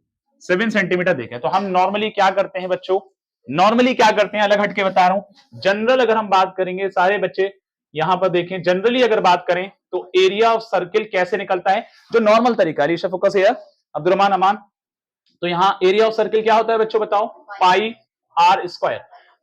7 सेंटीमीटर देखा है। तो हम नॉर्मली क्या करते हैं बच्चों, नॉर्मली क्या करते हैं, अलग हटके बता रहा हूं। जनरल अगर हम बात करेंगे, सारे बच्चे यहां पर देखें, जनरली अगर बात करें तो एरिया ऑफ सर्किल कैसे निकलता है, जो नॉर्मल तरीका है। फोकस है अब्दुल रहमान अमान। तो यहां एरिया ऑफ सर्किल क्या होता है बच्चों, बताओ, पाई आर स्क्वायर।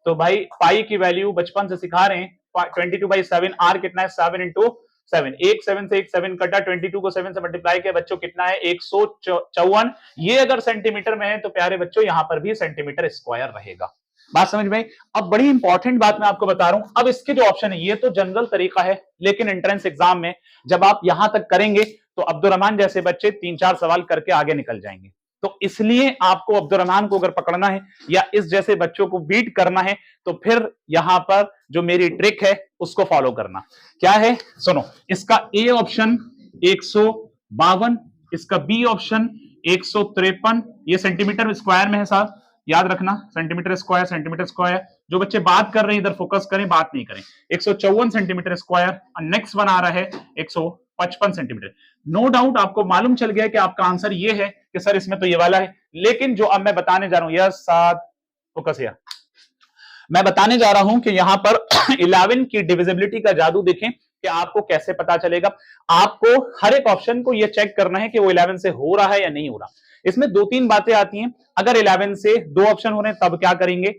तो भाई पाई की वैल्यू बचपन से सिखा रहे हैं, 22/7, आर कितना है, 7 × 7, एक 7 से एक 7 कटा, 22 को 7 से मल्टीप्लाई किया बच्चों कितना है, 154। ये अगर सेंटीमीटर में है तो प्यारे बच्चों यहां पर भी सेंटीमीटर स्क्वायर रहेगा। बात समझ में? अब बड़ी इंपॉर्टेंट बात मैं आपको बता रहा हूं। अब इसके जो ऑप्शन है, ये तो जनरल तरीका है, लेकिन एंट्रेंस एग्जाम में जब आप यहां तक करेंगे तो अब्दुल रहमान जैसे बच्चे 3-4 सवाल करके आगे निकल जाएंगे। तो इसलिए आपको अब्दुल रहमान को अगर पकड़ना है या इस जैसे बच्चों को बीट करना है, तो फिर यहां पर जो मेरी ट्रिक है उसको फॉलो करना। क्या है सुनो, इसका ए ऑप्शन 152, इसका बी ऑप्शन 153, ये सेंटीमीटर स्क्वायर में है साहब, याद रखना, सेंटीमीटर स्क्वायर, सेंटीमीटर स्क्वायर। जो बच्चे बात कर रहे हैं इधर फोकस करें, बात नहीं करें। 154 सेंटीमीटर स्क्वायर, और नेक्स्ट वन आ रहा है 155 सेंटीमीटर। नो डाउट आपको मालूम चल गया कि आपका आंसर ये है कि सर इसमें तो ये वाला है, लेकिन जो अब मैं बताने जा रहा हूं, यस साथ फोकस है, मैं बताने जा रहा हूं कि यहां पर 11 की डिविजिबिलिटी का जादू देखें कि आपको कैसे पता चलेगा। आपको हर एक ऑप्शन को यह चेक करना है कि वो 11 से हो रहा है या नहीं हो रहा। इसमें 2-3 बातें आती हैं। अगर 11 से 2 ऑप्शन हो रहे हैं तब क्या करेंगे,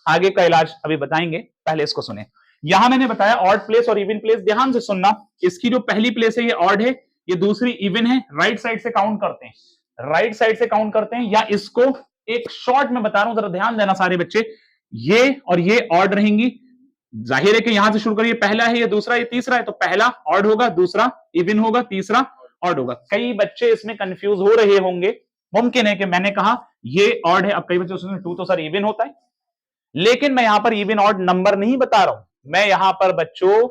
आगे का इलाज अभी बताएंगे, पहले इसको सुने। यहां मैंने बताया ऑड प्लेस और इवन प्लेस, ध्यान से सुनना। इसकी जो पहली प्लेस है ये ऑड है, ये दूसरी इवन है। राइट साइड से काउंट करते हैं, राइट साइड से काउंट करते हैं, या इसको एक शॉर्ट में बता रहा हूं, जरा ध्यान देना सारे बच्चे, ये और ये ऑड रहेंगी, जाहिर है कि यहां से शुरू करिए, पहला है ये, दूसरा ये, तीसरा है, तो पहला ऑड होगा, दूसरा इवन होगा, तीसरा ऑड होगा। कई बच्चे इसमें कंफ्यूज हो रहे होंगे, मुमकिन है कि मैंने कहा ये ऑड है, अब कई बच्चे सोचेंगे 2 तो सर इवन होता है, लेकिन मैं यहां पर इवन ऑड नंबर नहीं बता रहा हूं, मैं यहां पर बच्चों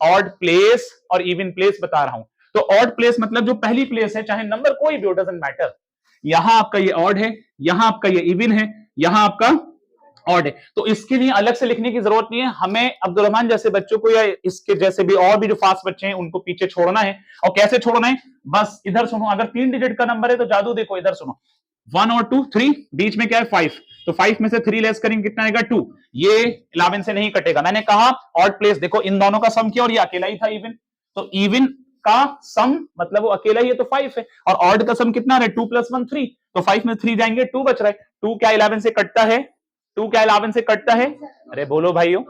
ऑड प्लेस और इवन प्लेस बता रहा हूं। तो ऑड प्लेस मतलब जो पहली प्लेस है, चाहे नंबर कोई भी हो, डजंट मैटर, यहां आपका ये ऑड है, यहां आपका ये इवन है, यहां आपका ऑड है, तो इसके लिए अलग से लिखने की जरूरत नहीं है हमें। अब्दुल रहमान जैसे बच्चों को या इसके जैसे भी और भी जो फास्ट बच्चे हैं उनको पीछे छोड़ना है। और कैसे छोड़ना है, बस इधर सुनो, अगर 3 डिजिट का नंबर है तो जादू देखो, इधर सुनो, 1 और 2 3, बीच में क्या है 5, तो 5 में से 3 लेस करेंगे कितना आएगा 2, ये 11 से नहीं कटेगा। मैंने कहा ऑड प्लेस देखो, इन दोनों का सम किया और ये अकेला ही था इवन, तो इवन का सम मतलब वो अकेला ही है तो 5 है, और ऑड का सम कितना है 2 + 1 3, तो 5 में 3 जाएंगे 2 बच रहा है, 2 क्या 11 से कटता है, 2 क्या 11 से कटता है, अरे बोलो भाइयों।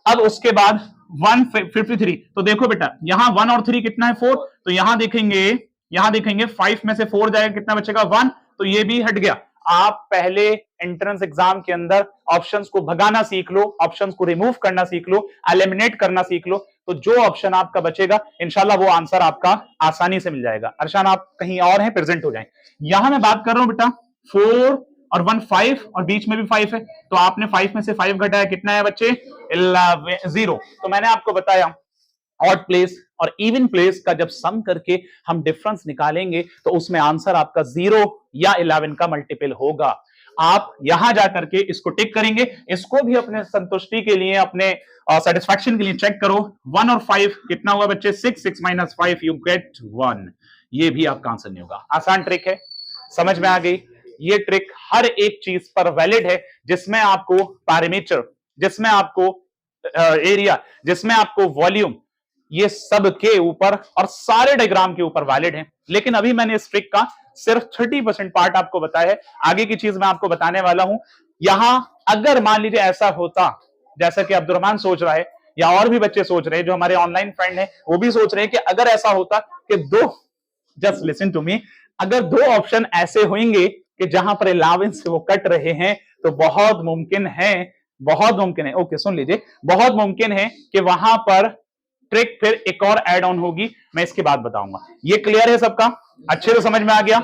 अब उसके बाद 153, तो देखो बेटा यहां 1 और 3 कितना है 4, तो यहां देखेंगे 5 में से 4 जाएगा कितना बचेगा 1, तो ये भी हट गया। आप पहले एंट्रेंस एग्जाम के अंदर ऑप्शंस को भगाना सीख लो, ऑप्शंस को रिमूव करना सीख लो, एलिमिनेट करना सीख लो, तो जो ऑप्शन आपका बचेगा इंशाल्लाह वो आंसर आपका आसानी से मिल जाएगा। अरशान आप कहीं और हैं, प्रेजेंट हो जाएं। यहां मैं बात कर रहा हूं बेटा 4 और 1 5 और बीच में भी 5 है, तो आपने 5 में से 5 घटाया कितना है बच्चे 0। तो मैंने आपको बताया ऑड प्लेस और इवन प्लेस का जब सम करके हम डिफरेंस निकालेंगे तो उसमें आंसर आपका 0 या 11 का मल्टीपल होगा। आप यहां जाकर के इसको टिक करेंगे, इसको भी अपने संतुष्टि के लिए, अपने सेटिस्फैक्शन के लिए चेक करो। 1 और 5 कितना हुआ बच्चे 6, 6 - 5 यू गेट 1, ये भी आपका आंसर नहीं होगा। आसान ट्रिक है, समझ में आ गई। ये ट्रिक हर एक चीज पर वैलिड है, जिसमें आपको पैरामीटर, जिसमें आपको एरिया, जिसमें आपको वॉल्यूम, ये सब के ऊपर और सारे डायग्राम के ऊपर वैलिड है। लेकिन अभी मैंने इस ट्रिक का सिर्फ 30% पार्ट आपको बताया है, आगे की चीज मैं आपको बताने वाला हूं। यहां अगर मान लीजिए ऐसा होता जैसा कि अब्दुल रहमान सोच रहा है या और भी बच्चे सोच रहे हैं, जो हमारे ऑनलाइन फ्रेंड हैं वो भी सोच रहे हैं कि अगर ऐसा होता कि जस्ट लिसन टू मी, अगर 2 ऑप्शन ऐसे होंगे कि जहां पर 11 से वो कट रहे हैं, तो बहुत मुमकिन है, ओके सुन लीजिए, बहुत मुमकिन है कि वहां पर ट्रिक फिर एक और ऐड ऑन होगी, मैं इसके बाद बताऊंगा। ये क्लियर है सबका, अच्छे से समझ में आ गया?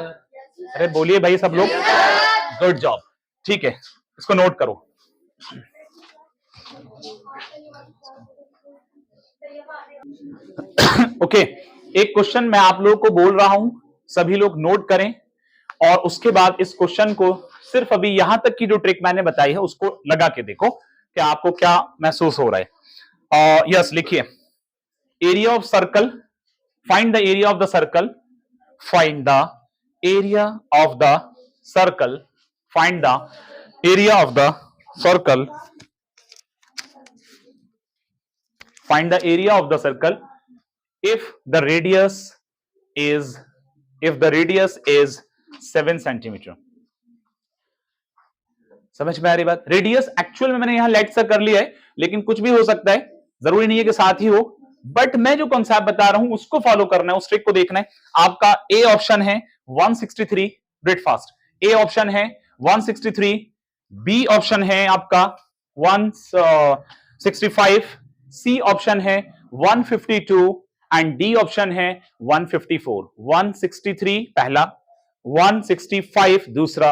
अरे बोलिए भाई सब लोग, गुड जॉब, ठीक है, इसको नोट करो। ओके, एक क्वेश्चन मैं आप लोगों को बोल रहा हूं, सभी लोग नोट करें, और उसके बाद इस क्वेश्चन को सिर्फ अभी यहां तक की जो ट्रिक मैंने बताई है उसको लगा के देखो कि आपको क्या महसूस हो रहा है। यस लिखिए, area of circle, find the area of the circle, find the area of the circle, find the area of the circle, find the area of the circle if the radius is 7 centimetre. समझ में आ रही बात? Radius actual में मैंने यहां late से कर लिया है, लेकिन कुछ भी हो सकता है, जरूरी नहीं है कि साथ ही हो, बट मैं जो कॉन्सेप्ट बता रहा हूं उसको फॉलो करना है, उस ट्रिक को देखना है। आपका ए ऑप्शन है 163, ब्रेड फास्ट, ए ऑप्शन है 163, बी ऑप्शन है आपका 165, सी ऑप्शन है 152 एंड डी ऑप्शन है 154। 163 पहला, 165 दूसरा,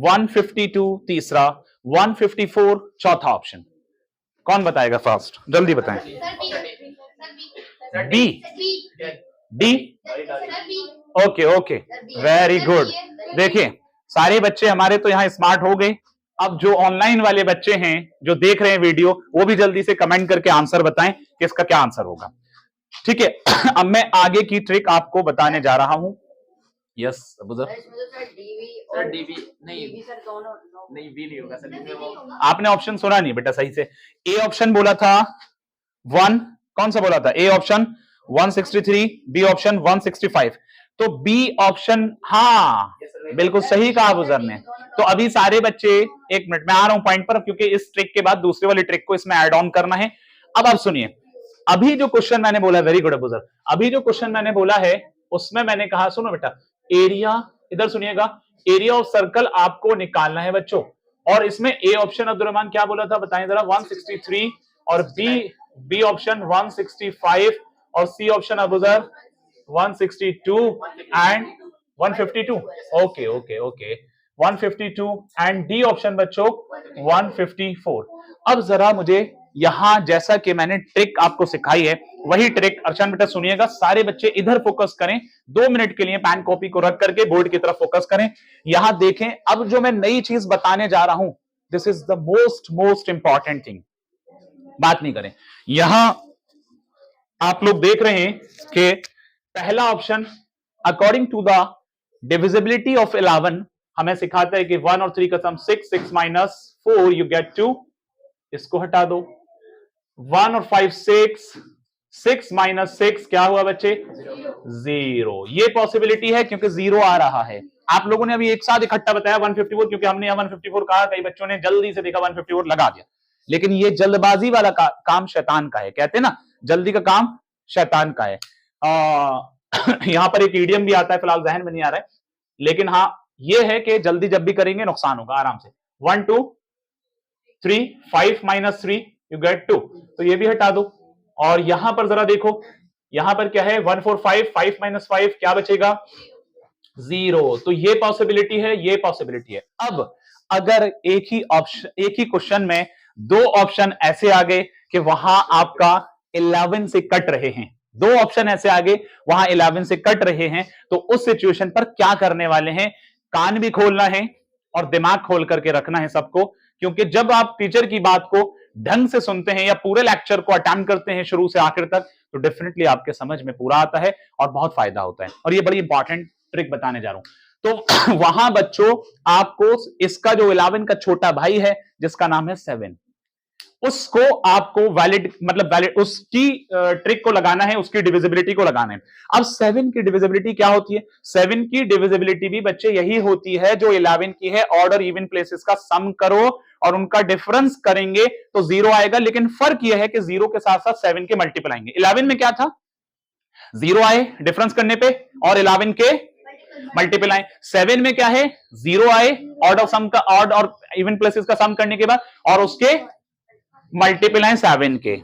152 तीसरा, 154 चौथा ऑप्शन। कौन बताएगा फास्ट, जल्दी बताएं। D, D, okay okay, very good. देखिए सारे बच्चे हमारे तो यहां स्मार्ट हो गए। अब जो ऑनलाइन वाले बच्चे हैं जो देख रहे हैं वीडियो, वो भी जल्दी से कमेंट करके आंसर बताएं कि इसका क्या आंसर होगा। ठीक है, अब मैं आगे की ट्रिक आपको बताने जा रहा हूं। यस सर, डीवी नहीं सर, दोनों नहीं, बी नहीं होगा सर। आपने ऑप्शन सुना नहीं बेटा सही से। ए ऑप्शन बोला था 1, कौन सा बोला था? ए ऑप्शन 163, बी ऑप्शन 165, तो बी ऑप्शन, हाँ बिल्कुल सही कहा बुजुर्ग ने। तो अभी सारे बच्चे, एक मिनट मैं आ रहा हूं पॉइंट पर, क्योंकि इस ट्रिक के बाद दूसरे वाली ट्रिक को इसमें ऐड ऑन करना है। अब आप सुनिए, अभी जो क्वेश्चन मैंने बोला, वेरी गुड बुजुर्ग, अभी जो क्वेश्चन मैंने बोला है उसमें मैंने कहा, सुनो बेटा, एरिया, इधर सुनिएगा, एरिया ऑफ सर्कल आपको निकालना है बच्चों, और इसमें ए ऑप्शन अब्दुल रहमान क्या बोला था बताएं जरा, 163 और बी ऑप्शन 165 और सी ऑप्शन अब उधर 162 and 152। Okay okay okay 152 and D option बच्चों 154। अब जरा मुझे यहां जैसा कि मैंने ट्रिक आपको सिखाई है वही ट्रिक अर्चन बेटा सुनिएगा, सारे बच्चे इधर फोकस करें, 2 मिनट के लिए पेन कॉपी को रख करके बोर्ड की तरफ फोकस करें। यहां देखें, अब जो मैं नई चीज बताने जा रहा हूं, this is the most important thing, बात नहीं करें। यहां आप लोग देख रहे हैं कि पहला option according to the divisibility of 11 हमें सिखाता है कि 1 और 3 का सम 6, 6 माइनस 4 यू गेट 2, इसको हटा दो। 1 और 5 6, 6 माइनस 6 क्या हुआ बच्चे? 0। ये पॉसिबिलिटी है क्योंकि 0 आ रहा है। आप लोगों ने अभी एक साथ इकट्ठा बताया 154, क्योंकि हमने 154 कहा, कई बच्चों ने जल्दी से देखा 154 लगा दिया, लेकिन ये जल्दबाजी वाला काम शैतान का है, कहते हैं ना जल्दी का काम शैतान का है। यहां पर एक ईडियम भी आता है, फिलहाल जहन में नहीं आ रहा है, लेकिन हाँ ये है कि जल्दी जब भी करेंगे नुकसान होगा। आराम से 1 2 3 5 माइनस 3 यू गेट 2, तो ये भी हटा दो। और यहां पर जरा देखो, यहां पर क्या है 1 4 5, 5 माइनस 5 क्या बचेगा? 0। तो ये पॉसिबिलिटी है, ये पॉसिबिलिटी है। अब अगर एक ही क्वेश्चन में 2 ऑप्शन ऐसे आ गए कि वहां आपका 11 से कट रहे हैं, 2 ऑप्शन ऐसे आगे वहां 11 से कट रहे हैं, तो उस सिचुएशन पर क्या करने वाले हैं? कान भी खोलना है और दिमाग खोल करके रखना है सबको, क्योंकि जब आप टीचर की बात को ढंग से सुनते हैं या पूरे लेक्चर को अटेम्प्ट करते हैं शुरू से आखिर तक, तो डेफिनेटली आपके समझ में पूरा आता है और बहुत फायदा होता है। और ये बड़ी इंपॉर्टेंट ट्रिक बताने जा रहा हूं। तो वहां बच्चों आपको इसका जो 11 का छोटा भाई है जिसका नाम है 7, उसको आपको वैलिड उसकी ट्रिक को लगाना है, उसकी डिविजिबिलिटी को लगाना है। अब 7 की डिविजिबिलिटी क्या होती है? 7 की डिविजिबिलिटी भी बच्चे यही होती है जो 11 की है, ऑड और इवन प्लेसेस का सम करो और उनका डिफरेंस करेंगे तो 0 आएगा। लेकिन फर्क यह है कि 0 के साथ साथ 7 के मल्टीपल आएंगे। 11 में क्या था? 0 आए डिफरेंस करने पे और 11 के मल्टीपल आए। 7 में क्या है? 0 आए ऑड और इवन प्लेसेस का सम करने के बाद और उसके मल्टीपल है 7 के।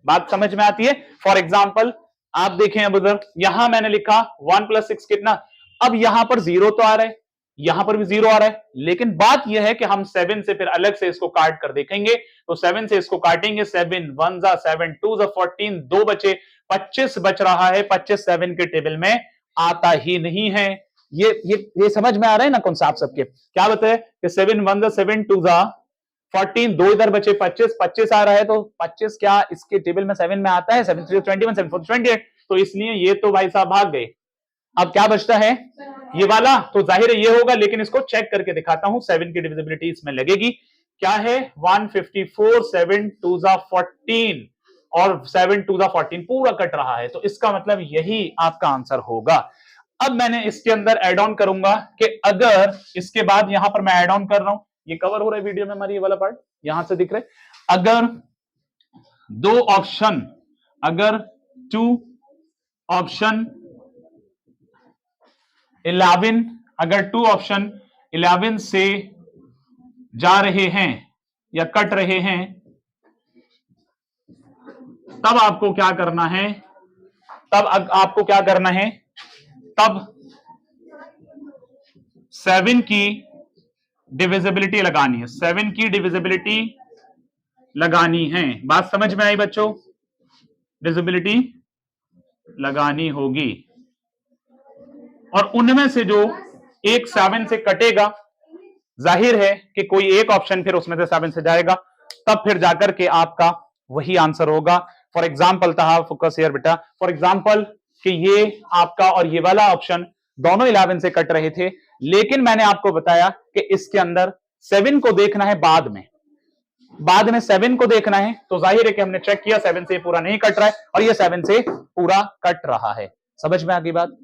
बात समझ में आती है? फॉर एग्जाम्पल आप देखें, अब उधर यहां मैंने लिखा 1 + 6 कितना, अब यहां पर 0 तो आ रहा है, यहां पर भी 0 आ रहा है, लेकिन बात यह है कि हम 7 से फिर अलग से इसको काट कर देखेंगे। तो 7 से इसको काटेंगे, 7 1 जा 7 2 जा 14, 2 बचे, 25 बच रहा है। 25 7 के टेबल में आता ही नहीं है। ये समझ में आ रहा है ना कौन आप सबके? क्या बताए कि 7 1 जा 7 2 जा 14, 2 इधर बचे, 25 25 आ रहा है, तो 25 क्या इसके टेबल में 7 में आता है? 7 3 21, 7 4 28, तो इसलिए ये तो भाई साहब भाग गए। अब क्या बचता है? ये वाला, तो जाहिर है ये होगा, लेकिन इसको चेक करके दिखाता हूं। 7 की डिविजिबिलिटी इसमें लगेगी, क्या है? 154, 7 2 जा 14 और 7 2 जा 14 पूरा कट रहा है, तो इसका मतलब यही आपका आंसर होगा। अब मैंने इसके अंदर एड ऑन करूंगा कि अगर इसके बाद यहां पर मैं एड ऑन कर रहा हूं, ये कवर हो रहा है वीडियो में हमारी, ये वाला पार्ट यहां से दिख रहा है। अगर 2 ऑप्शन, अगर 2 ऑप्शन 11, अगर 2 ऑप्शन 11 से जा रहे हैं या कट रहे हैं, तब आपको क्या करना है? तब 7 की डिविजिबिलिटी लगानी है, 7 की डिविजिबिलिटी लगानी है। बात समझ में आई बच्चों? डिविजिबिलिटी लगानी होगी और उनमें से जो एक 7 से कटेगा, जाहिर है कि कोई एक ऑप्शन फिर उसमें से 7 से जाएगा, तब फिर जाकर के आपका वही आंसर होगा। फॉर एग्जाम्पल था, फोकस हियर बेटा, फॉर एग्जाम्पल कि ये आपका और ये वाला ऑप्शन दोनों 11 से कट रहे थे, लेकिन मैंने आपको बताया कि इसके अंदर 7 को देखना है बाद में 7 को देखना है, तो जाहिर है कि हमने चेक किया 7 से पूरा नहीं कट रहा है और ये 7 से पूरा कट रहा है। समझ में आ गई बात?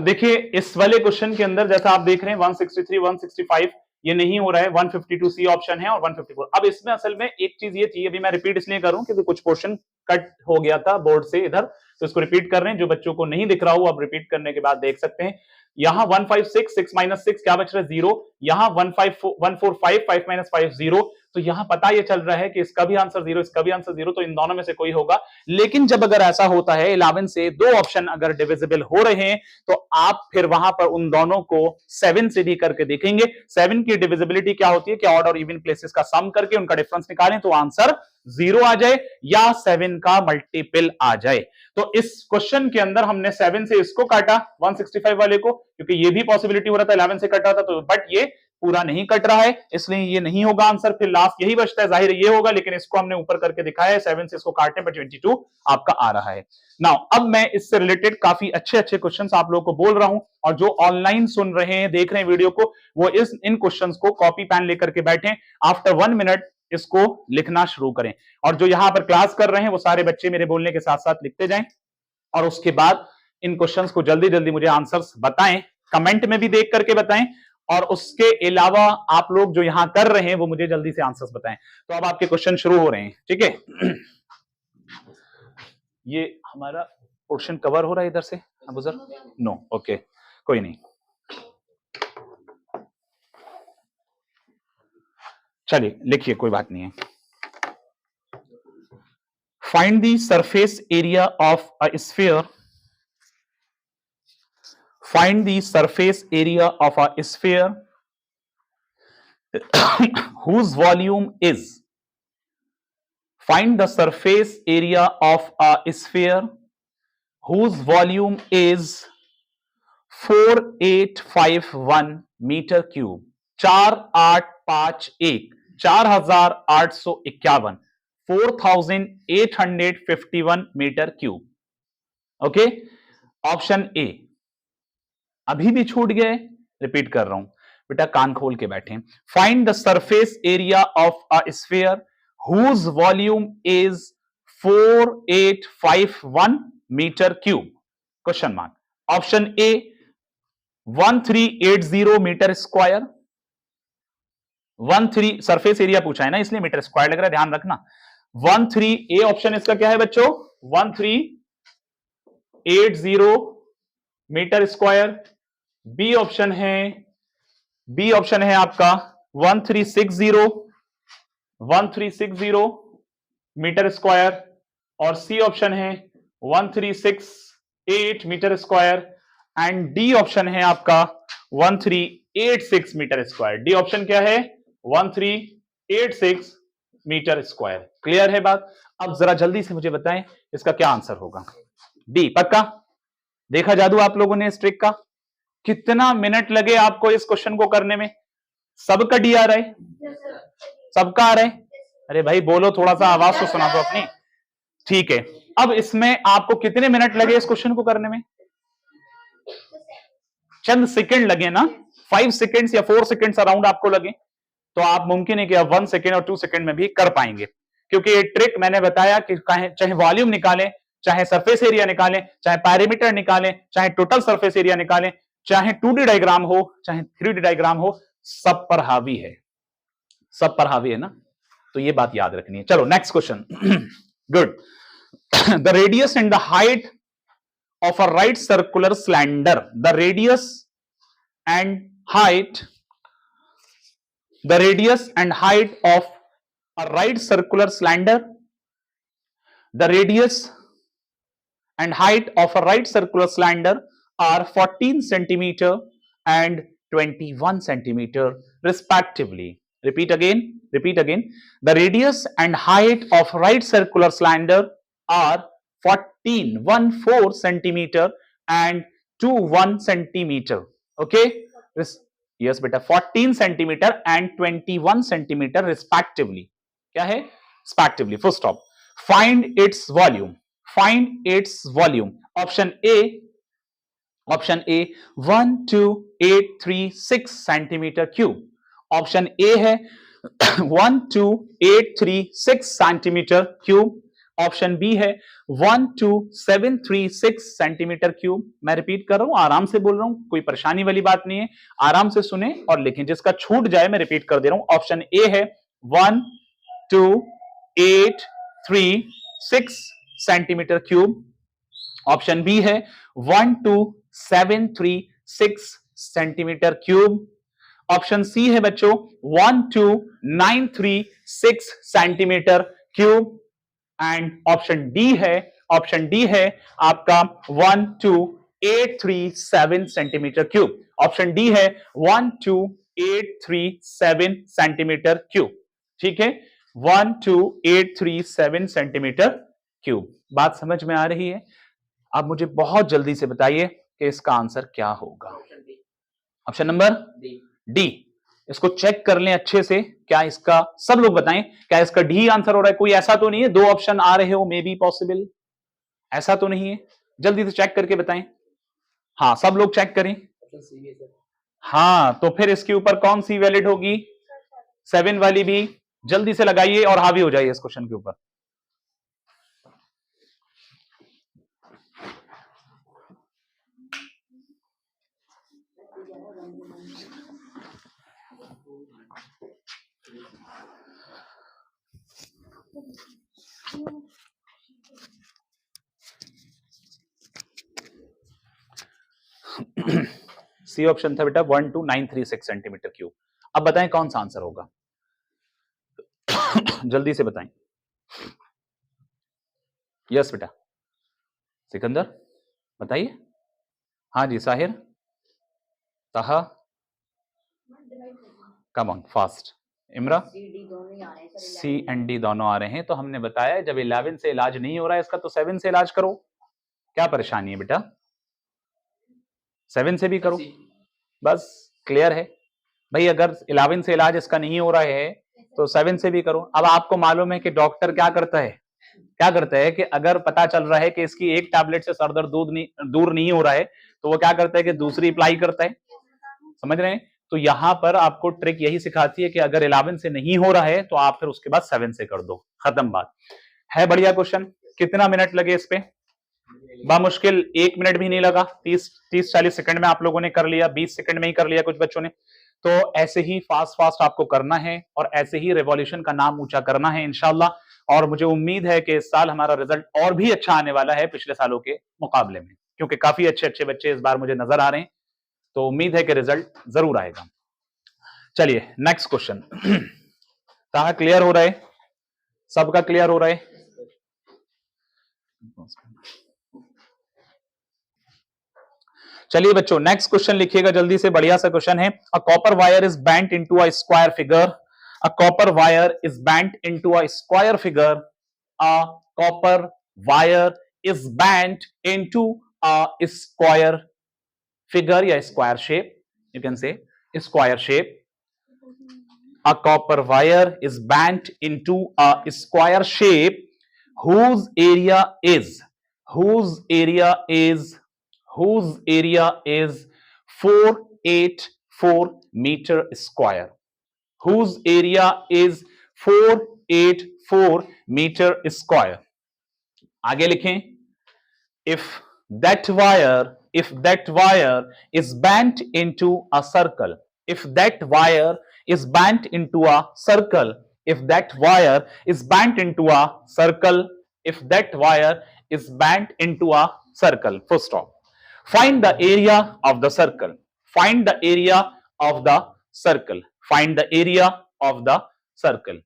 देखिए इस वाले क्वेश्चन के अंदर जैसा आप देख रहे हैं 163 165 ये नहीं हो रहा है, 152 सी ऑप्शन है और 154। अब इसमें असल में एक चीज ये थी, अभी मैं रिपीट इसलिए करूं क्योंकि कुछ पोर्शन कट हो गया था बोर्ड से इधर, तो इसको रिपीट कर रहे हैं। जो बच्चों को नहीं दिख रहा हो अब रिपीट करने के बाद देख सकते हैं। यहां 156, 6 माइनस 6 क्या बच रहा है 0, यहां 145, 5 माइनस 5 0, तो यहां पता ये चल रहा है कि इसका भी आंसर 0, इसका भी आंसर 0, तो इन दोनों में से कोई होगा। लेकिन जब अगर ऐसा होता है 11 से दो ऑप्शन अगर डिविजिबल हो रहे हैं तो आप फिर वहां पर उन दोनों को 7 से भी करके देखेंगे। 7 की डिविजिबिलिटी क्या होती है कि ऑड और इवन प्लेसेस का सम करके उनका डिफरेंस निकालें तो आंसर 0 आ जाए या 7 का मल्टीपल आ जाए। तो इस क्वेश्चन के अंदर हमने 7 से इसको काटा 165 वाले को, क्योंकि ये भी पॉसिबिलिटी हो रहा था 11 से कट रहा था, तो बट ये पूरा नहीं कट रहा है, इसलिए ये नहीं होगा आंसर। फिर लास्ट यही बचता है, जाहिर ये होगा, लेकिन इसको हमने ऊपर करके दिखाया है 7 से इसको काटने पर 22 आपका आ रहा है। नाउ अब मैं इससे रिलेटेड काफी अच्छे अच्छे क्वेश्चंस आप लोगों को बोल रहा हूं, और जो ऑनलाइन सुन रहे हैं देख रहे हैं वीडियो को, वो इन क्वेश्चंस को कॉपी पेन लेकर के बैठे, आफ्टर 1 मिनट इसको लिखना शुरू करें। और जो यहां पर क्लास कर रहे हैं वो सारे बच्चे मेरे बोलने के साथ साथ लिखते जाएं, और उसके बाद इन क्वेश्चंस को जल्दी जल्दी मुझे आंसर्स बताएं, कमेंट में भी देख करके बताएं, और उसके अलावा आप लोग जो यहां कर रहे हैं वो मुझे जल्दी से आंसर्स बताएं। तो अब आपके क्वेश्चन शुरू हो रहे हैं, ठीक है। ये हमारा पोर्शन कवर हो रहा है इधर से अबूजर? नो, ओके, कोई नहीं, चलिए लिखिए, कोई बात नहीं है। Find the surface area of a sphere, find the surface area of a sphere whose volume is, find the surface area of a sphere whose volume is 4851 metre cube, 4851 4851 4851 metre cube. Okay, option A. अभी भी छूट गए, repeat कर रहा हूं बेटा, कान खोल के बैठे। Find the surface area of a sphere whose volume is 4851 metre cube, question mark. Option A 1380 metre square, 13 surface area पूछा है ना, इसलिए मीटर स्क्वायर लग रहा है, ध्यान रखना। 13 ए ऑप्शन इसका क्या है बच्चों, 1380 मीटर स्क्वायर। बी ऑप्शन है आपका 1360 मीटर स्क्वायर, और सी ऑप्शन है 1368 metre square, and D option है आपका 1386 मीटर स्क्वायर। डी ऑप्शन क्या है, 1386 मीटर स्क्वायर। क्लियर है बात? अब जरा जल्दी से मुझे बताएं इसका क्या आंसर होगा। डी पक्का? देखा जादू आप लोगों ने इस ट्रिक का? कितना मिनट लगे आपको इस क्वेश्चन को करने में? सबका डी आ रहा है? सबका आ रहा है? अरे भाई बोलो, थोड़ा सा आवाज तो सुना दो अपनी। ठीक है, अब इसमें आपको कितने मिनट लगे इस क्वेश्चन को करने में? चंद सेकंड लगे ना, 5 सेकंड्स या 4 सेकंड्स अराउंड आपको लगे, तो आप मुमकिन है कि आप 1 सेकंड और 2 सेकंड में भी कर पाएंगे, क्योंकि ये ट्रिक मैंने बताया कि चाहे वॉल्यूम निकालें, चाहे सरफेस एरिया निकालें, चाहे पैरामीटर निकालें, चाहे टोटल सरफेस एरिया निकालें, चाहे 2D डायग्राम हो, चाहे 3D डायग्राम हो, सब पर हावी है, सब पर हावी है ना, तो ये बात याद रखनी है। चलो next question. Good. The radius and the height of a right circular cylinder, the radius and height of a right circular cylinder, the radius and height of a right circular cylinder are 14 centimeter and 21 centimeter respectively. Repeat again, the radius and height of right circular cylinder are 14 centimeter and 21 centimeter. Okay, yes beta, 14 centimeter and 21 centimeter respectively. क्या है? Respectively, full stop. Find its volume. Option A 12836 centimeter cube. Option A है 12836 centimeter cube. Option B है 12736 centimetre cube. मैं repeat कर रहा हूं, आराम से बोल रहा हूं, कोई परेशानी वाली बात नहीं है, आराम से सुने और लिखें, जिसका छूट जाए मैं रिपीट कर दे रहा हूं। ऑप्शन ए है 12836 सेंटीमीटर क्यूब। ऑप्शन बी है 12736 सेंटीमीटर क्यूब। ऑप्शन सी है बच्चों 12936 centimetre cube. And option D है आपका 12837 सेंटीमीटर क्यूब। ऑप्शन डी है 12837 सेंटीमीटर क्यूब। ठीक है, 12837 सेंटीमीटर क्यूब। बात समझ में आ रही है? अब मुझे बहुत जल्दी से बताइए कि इसका आंसर क्या होगा। Option number D. इसको चेक कर लें अच्छे से, क्या इसका, सब लोग बताएं क्या इसका डी आंसर हो रहा है? कोई ऐसा तो नहीं है दो ऑप्शन आ रहे हो मे बी पॉसिबल, ऐसा तो नहीं है? जल्दी से चेक करके बताएं। हाँ, सब लोग चेक करें। हाँ, तो फिर इसके ऊपर कौन सी वैलिड होगी? 7 वाली भी जल्दी से लगाइए और हावी हो जाइए इस क्वेश्चन के ऊपर। सी ऑप्शन था बेटा 12936 सेंटीमीटर क्यूब। अब बताएं कौन सा आंसर होगा? जल्दी से बताएं। यस बेटा सिकंदर बताइए। हाँ जी Sahir, Taha, come on fast. Imra, C and D दोनों आ रहे हैं। तो हमने बताया जब 11 से इलाज नहीं हो रहा है इसका तो 7 से इलाज करो। क्या परेशानी है बेटा? 7 से भी करो, बस क्लियर है भाई। अगर 11 से इलाज इसका नहीं हो रहा है तो 7 से भी करो। अब आपको मालूम है कि डॉक्टर क्या करता है कि अगर पता चल रहा है कि इसकी एक टैबलेट से सर दर्द दूर नहीं हो रहा है तो वो क्या करता है कि दूसरी अप्लाई करता है। समझ रहे हैं? तो यहां पर आपको ट्रिक यही सिखाती है कि अगर 11 से नहीं हो रहा है तो आप फिर उसके बाद 7 से कर दो, खत्म बात है। बढ़िया क्वेश्चन। कितना मिनट लगे इस पे? बामुश्किल 1 मिनट भी नहीं लगा। 30-40 सेकंड में आप लोगों ने कर लिया, 20 सेकंड में ही कर लिया कुछ बच्चों ने। तो ऐसे ही फास्ट आपको करना है और ऐसे ही रिवॉल्यूशन का नाम ऊंचा करना है इंशाल्लाह। और मुझे उम्मीद है कि इस साल हमारा रिजल्ट और भी अच्छा आने वाला है पिछले सालों के मुकाबले में, क्योंकि काफी अच्छे बच्चे इस बार मुझे नजर आ रहे हैं। तो उम्मीद है कि रिजल्ट जरूर आएगा। चलिए नेक्स्ट क्वेश्चन। कहां क्लियर हो रहा है? सबका क्लियर हो रहा है? चलिए बच्चों नेक्स्ट क्वेश्चन लिखिएगा जल्दी से। बढ़िया सा क्वेश्चन है। A copper wire is bent into a square figure. A copper wire is bent into a square figure. A copper wire is bent into a square figure या square shape, you can say square shape. A copper wire is bent into a square shape whose area is 484 meter square. Whose area is 484 meter square. आगे लिखें, if that wire is bent into a circle, if that wire is bent into a circle, if that wire is bent into a circle, if that wire is bent into a circle, full stop. Find the area of the circle. Find the area of the circle. Find the area of the circle.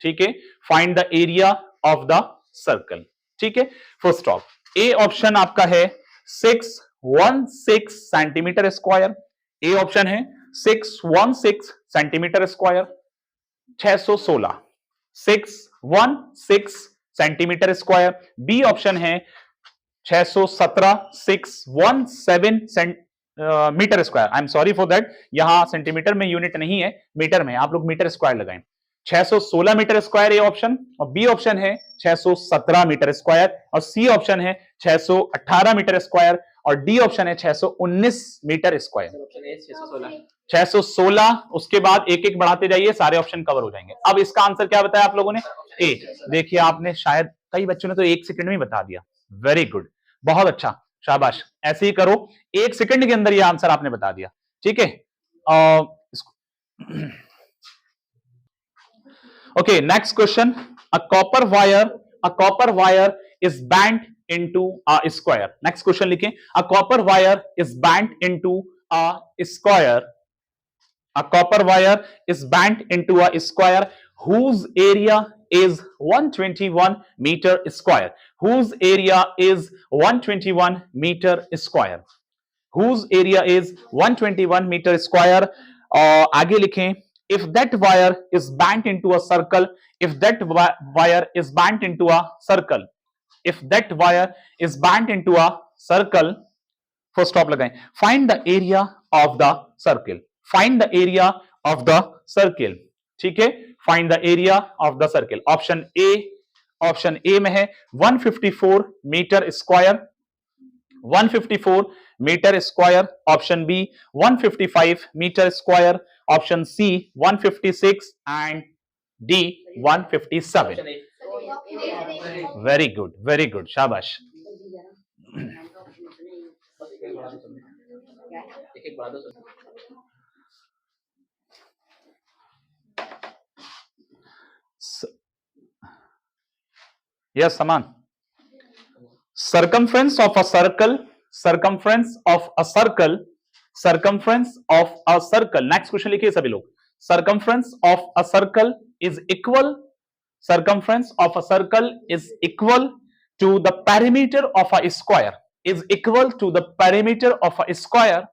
ठीक है, find the area of the circle. ठीक है, full stop. A option आपका है 616 centimetre square. ए option है 616 centimetre square, 616 616 centimetre square. B option है 617 617 metre square. I am sorry for that, यहां centimetre में यूनिट नहीं है, मीटर में, आप लोग मीटर स्क्वायर लगाएं। 616 मीटर स्क्वायर ए ऑप्शन, और बी ऑप्शन है 617 मीटर स्क्वायर, और सी ऑप्शन है 618 मीटर स्क्वायर, और डी ऑप्शन है 619 मीटर स्क्वायर। 616, उसके बाद एक एक बढ़ाते जाइए, सारे ऑप्शन कवर हो जाएंगे। अब इसका आंसर क्या बताया आप लोगों ने? ए। देखिए आपने शायद कई बच्चों ने तो 1 सेकंड में ही बता दिया। वेरी गुड, बहुत अच्छा, शाबाश। ऐसे ही करो, 1 सेकंड के अंदर ये आंसर आपने बता दिया। ठीक है, okay, next question. A copper wire is bent into a square. Next question लिखें, a copper wire is bent into a square. A copper wire is bent into a square whose area is 121 meter square. Whose area is 121 meter square. Whose area is 121 meter square. आगे लिखें, if that wire is bent into a circle, if that wire is bent into a circle, if that wire is bent into a circle, first stop लगाएं, find the area of the circle, find the area of the circle, ठीक है, find the area of the circle. Option A में है 154 metre square, 154 metre square, option B 155 metre square, option C 156 and D 157. Very good, शाबाश. Yes, Saman. Circumference of a circle, circumference of a circle, circumference of a circle. Next question लिखिए सभी लोग. Circumference of a circle is equal, circumference of a circle is equal to the perimeter of a square, is equal to the perimeter of a square.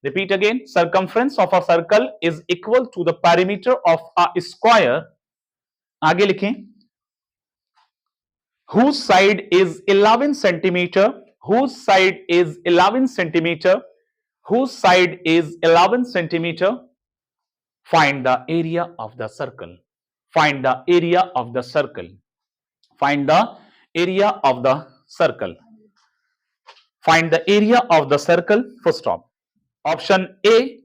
Repeat again, circumference of a circle is equal to the perimeter of a square. आगे लिखें, whose side is 11 centimeter, whose side is 11 centimeter, whose side is 11 centimeter. Find the area of the circle, find the area of the circle, find the area of the circle, find the area of the circle. Full stop. Option A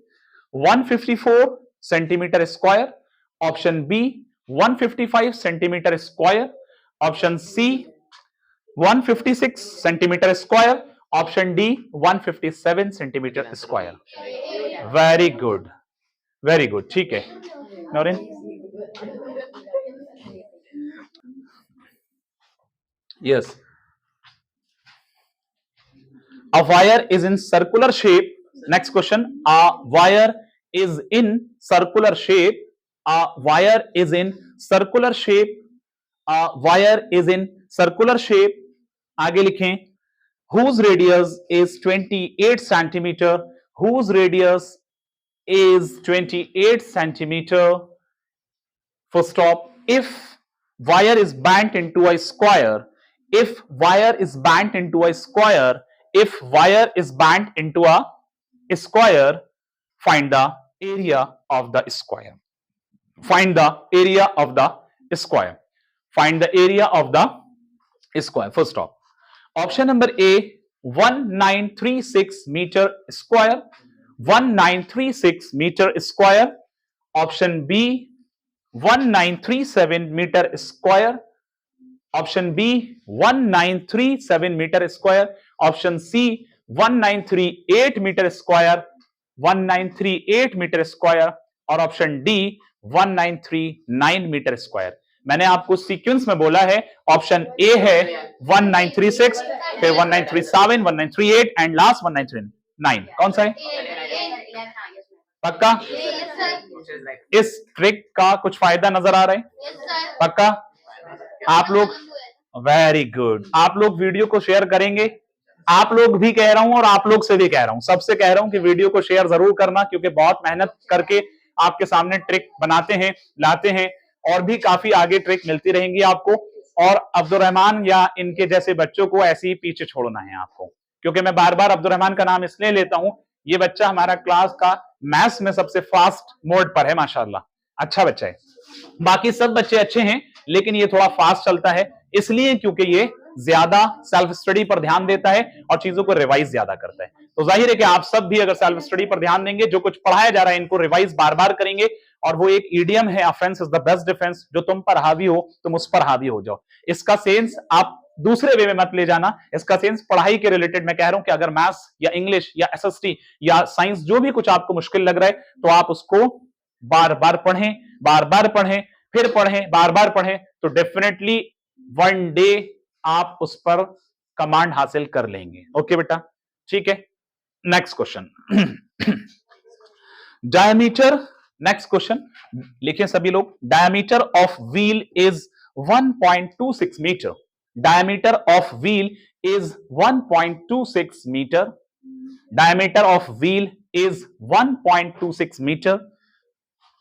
154 centimeter square, option B 155 centimeter square, option C 156 centimeter square, option D 157 centimeter square. Very good, ठीक है. Naureen, yes. A wire is in circular shape. Next question. A wire is in circular shape. A wire is in circular shape. A wire is in circular shape. आगे लिखें, whose radius is 28 centimeter, whose radius is 28 centimeter. Full stop. If wire is bent into a square, if wire is bent into a square, if wire is bent into a square, find the area of the square, find the area of the square, find the area of the square. Full stop. Option number A 1936 meter square, 1936 meter square, option B 1937 meter square, option B 1937 meter square, option C 1938 meter square, 1938 meter square, और option D 1939 metre square. मैंने आपको sequence में बोला है, option A है 1936, फिर 1937, 1938 and last 1939. कौन सा है? पक्का? इस ट्रिक का कुछ फायदा नजर आ रहा है? पक्का? आप लोग वेरी गुड. आप लोग वीडियो को शेयर करेंगे. आप लोग भी कह रहा हूं और आप लोग से भी कह रहा हूं, सबसे कह रहा हूं कि वीडियो को शेयर जरूर करना, क्योंकि बहुत मेहनत करके आपके सामने ट्रिक बनाते हैं, लाते हैं, और भी काफी आगे ट्रिक मिलती रहेंगी आपको. और अब्दुल रहमान या इनके जैसे बच्चों को ऐसे ही पीछे छोड़ना है आपको, क्योंकि मैं बार बार अब्दुल रहमान का नाम इसलिए लेता हूं, ये बच्चा हमारा क्लास का मैथ्स में सबसे फास्ट मोड पर है, माशाल्लाह अच्छा बच्चा है. बाकी सब बच्चे अच्छे हैं, लेकिन ये थोड़ा फास्ट चलता है, इसलिए क्योंकि ये ज्यादा सेल्फ स्टडी पर ध्यान देता है और चीजों को रिवाइज ज्यादा करता है. तो जाहिर है कि आप सब भी अगर सेल्फ स्टडी पर ध्यान देंगे, जो कुछ पढ़ाया जा रहा है इनको रिवाइज बार बार करेंगे. और वो एक ईडियम है, offence is the best defence, जो तुम पर हावी हो तुम उस पर हावी हो जाओ. इसका सेंस आप दूसरे वे में मत ले जाना, इसका सेंस पढ़ाई के रिलेटेड मैं कह रहा हूं कि अगर मैथ्स या इंग्लिश या एसएसटी या साइंस जो भी कुछ आपको मुश्किल लग रहा है, तो आप उसको बार बार पढ़ें, बार बार पढ़ें, फिर पढ़ें, बार बार पढ़ें, तो डेफिनेटली वन डे आप उस पर कमांड हासिल कर लेंगे. ओके बेटा, ठीक है. Next question. Diameter, next question लिखें सभी लोग, diameter of wheel is 1.26 metre, diameter of wheel is 1.26 metre, diameter of wheel is 1.26 metre,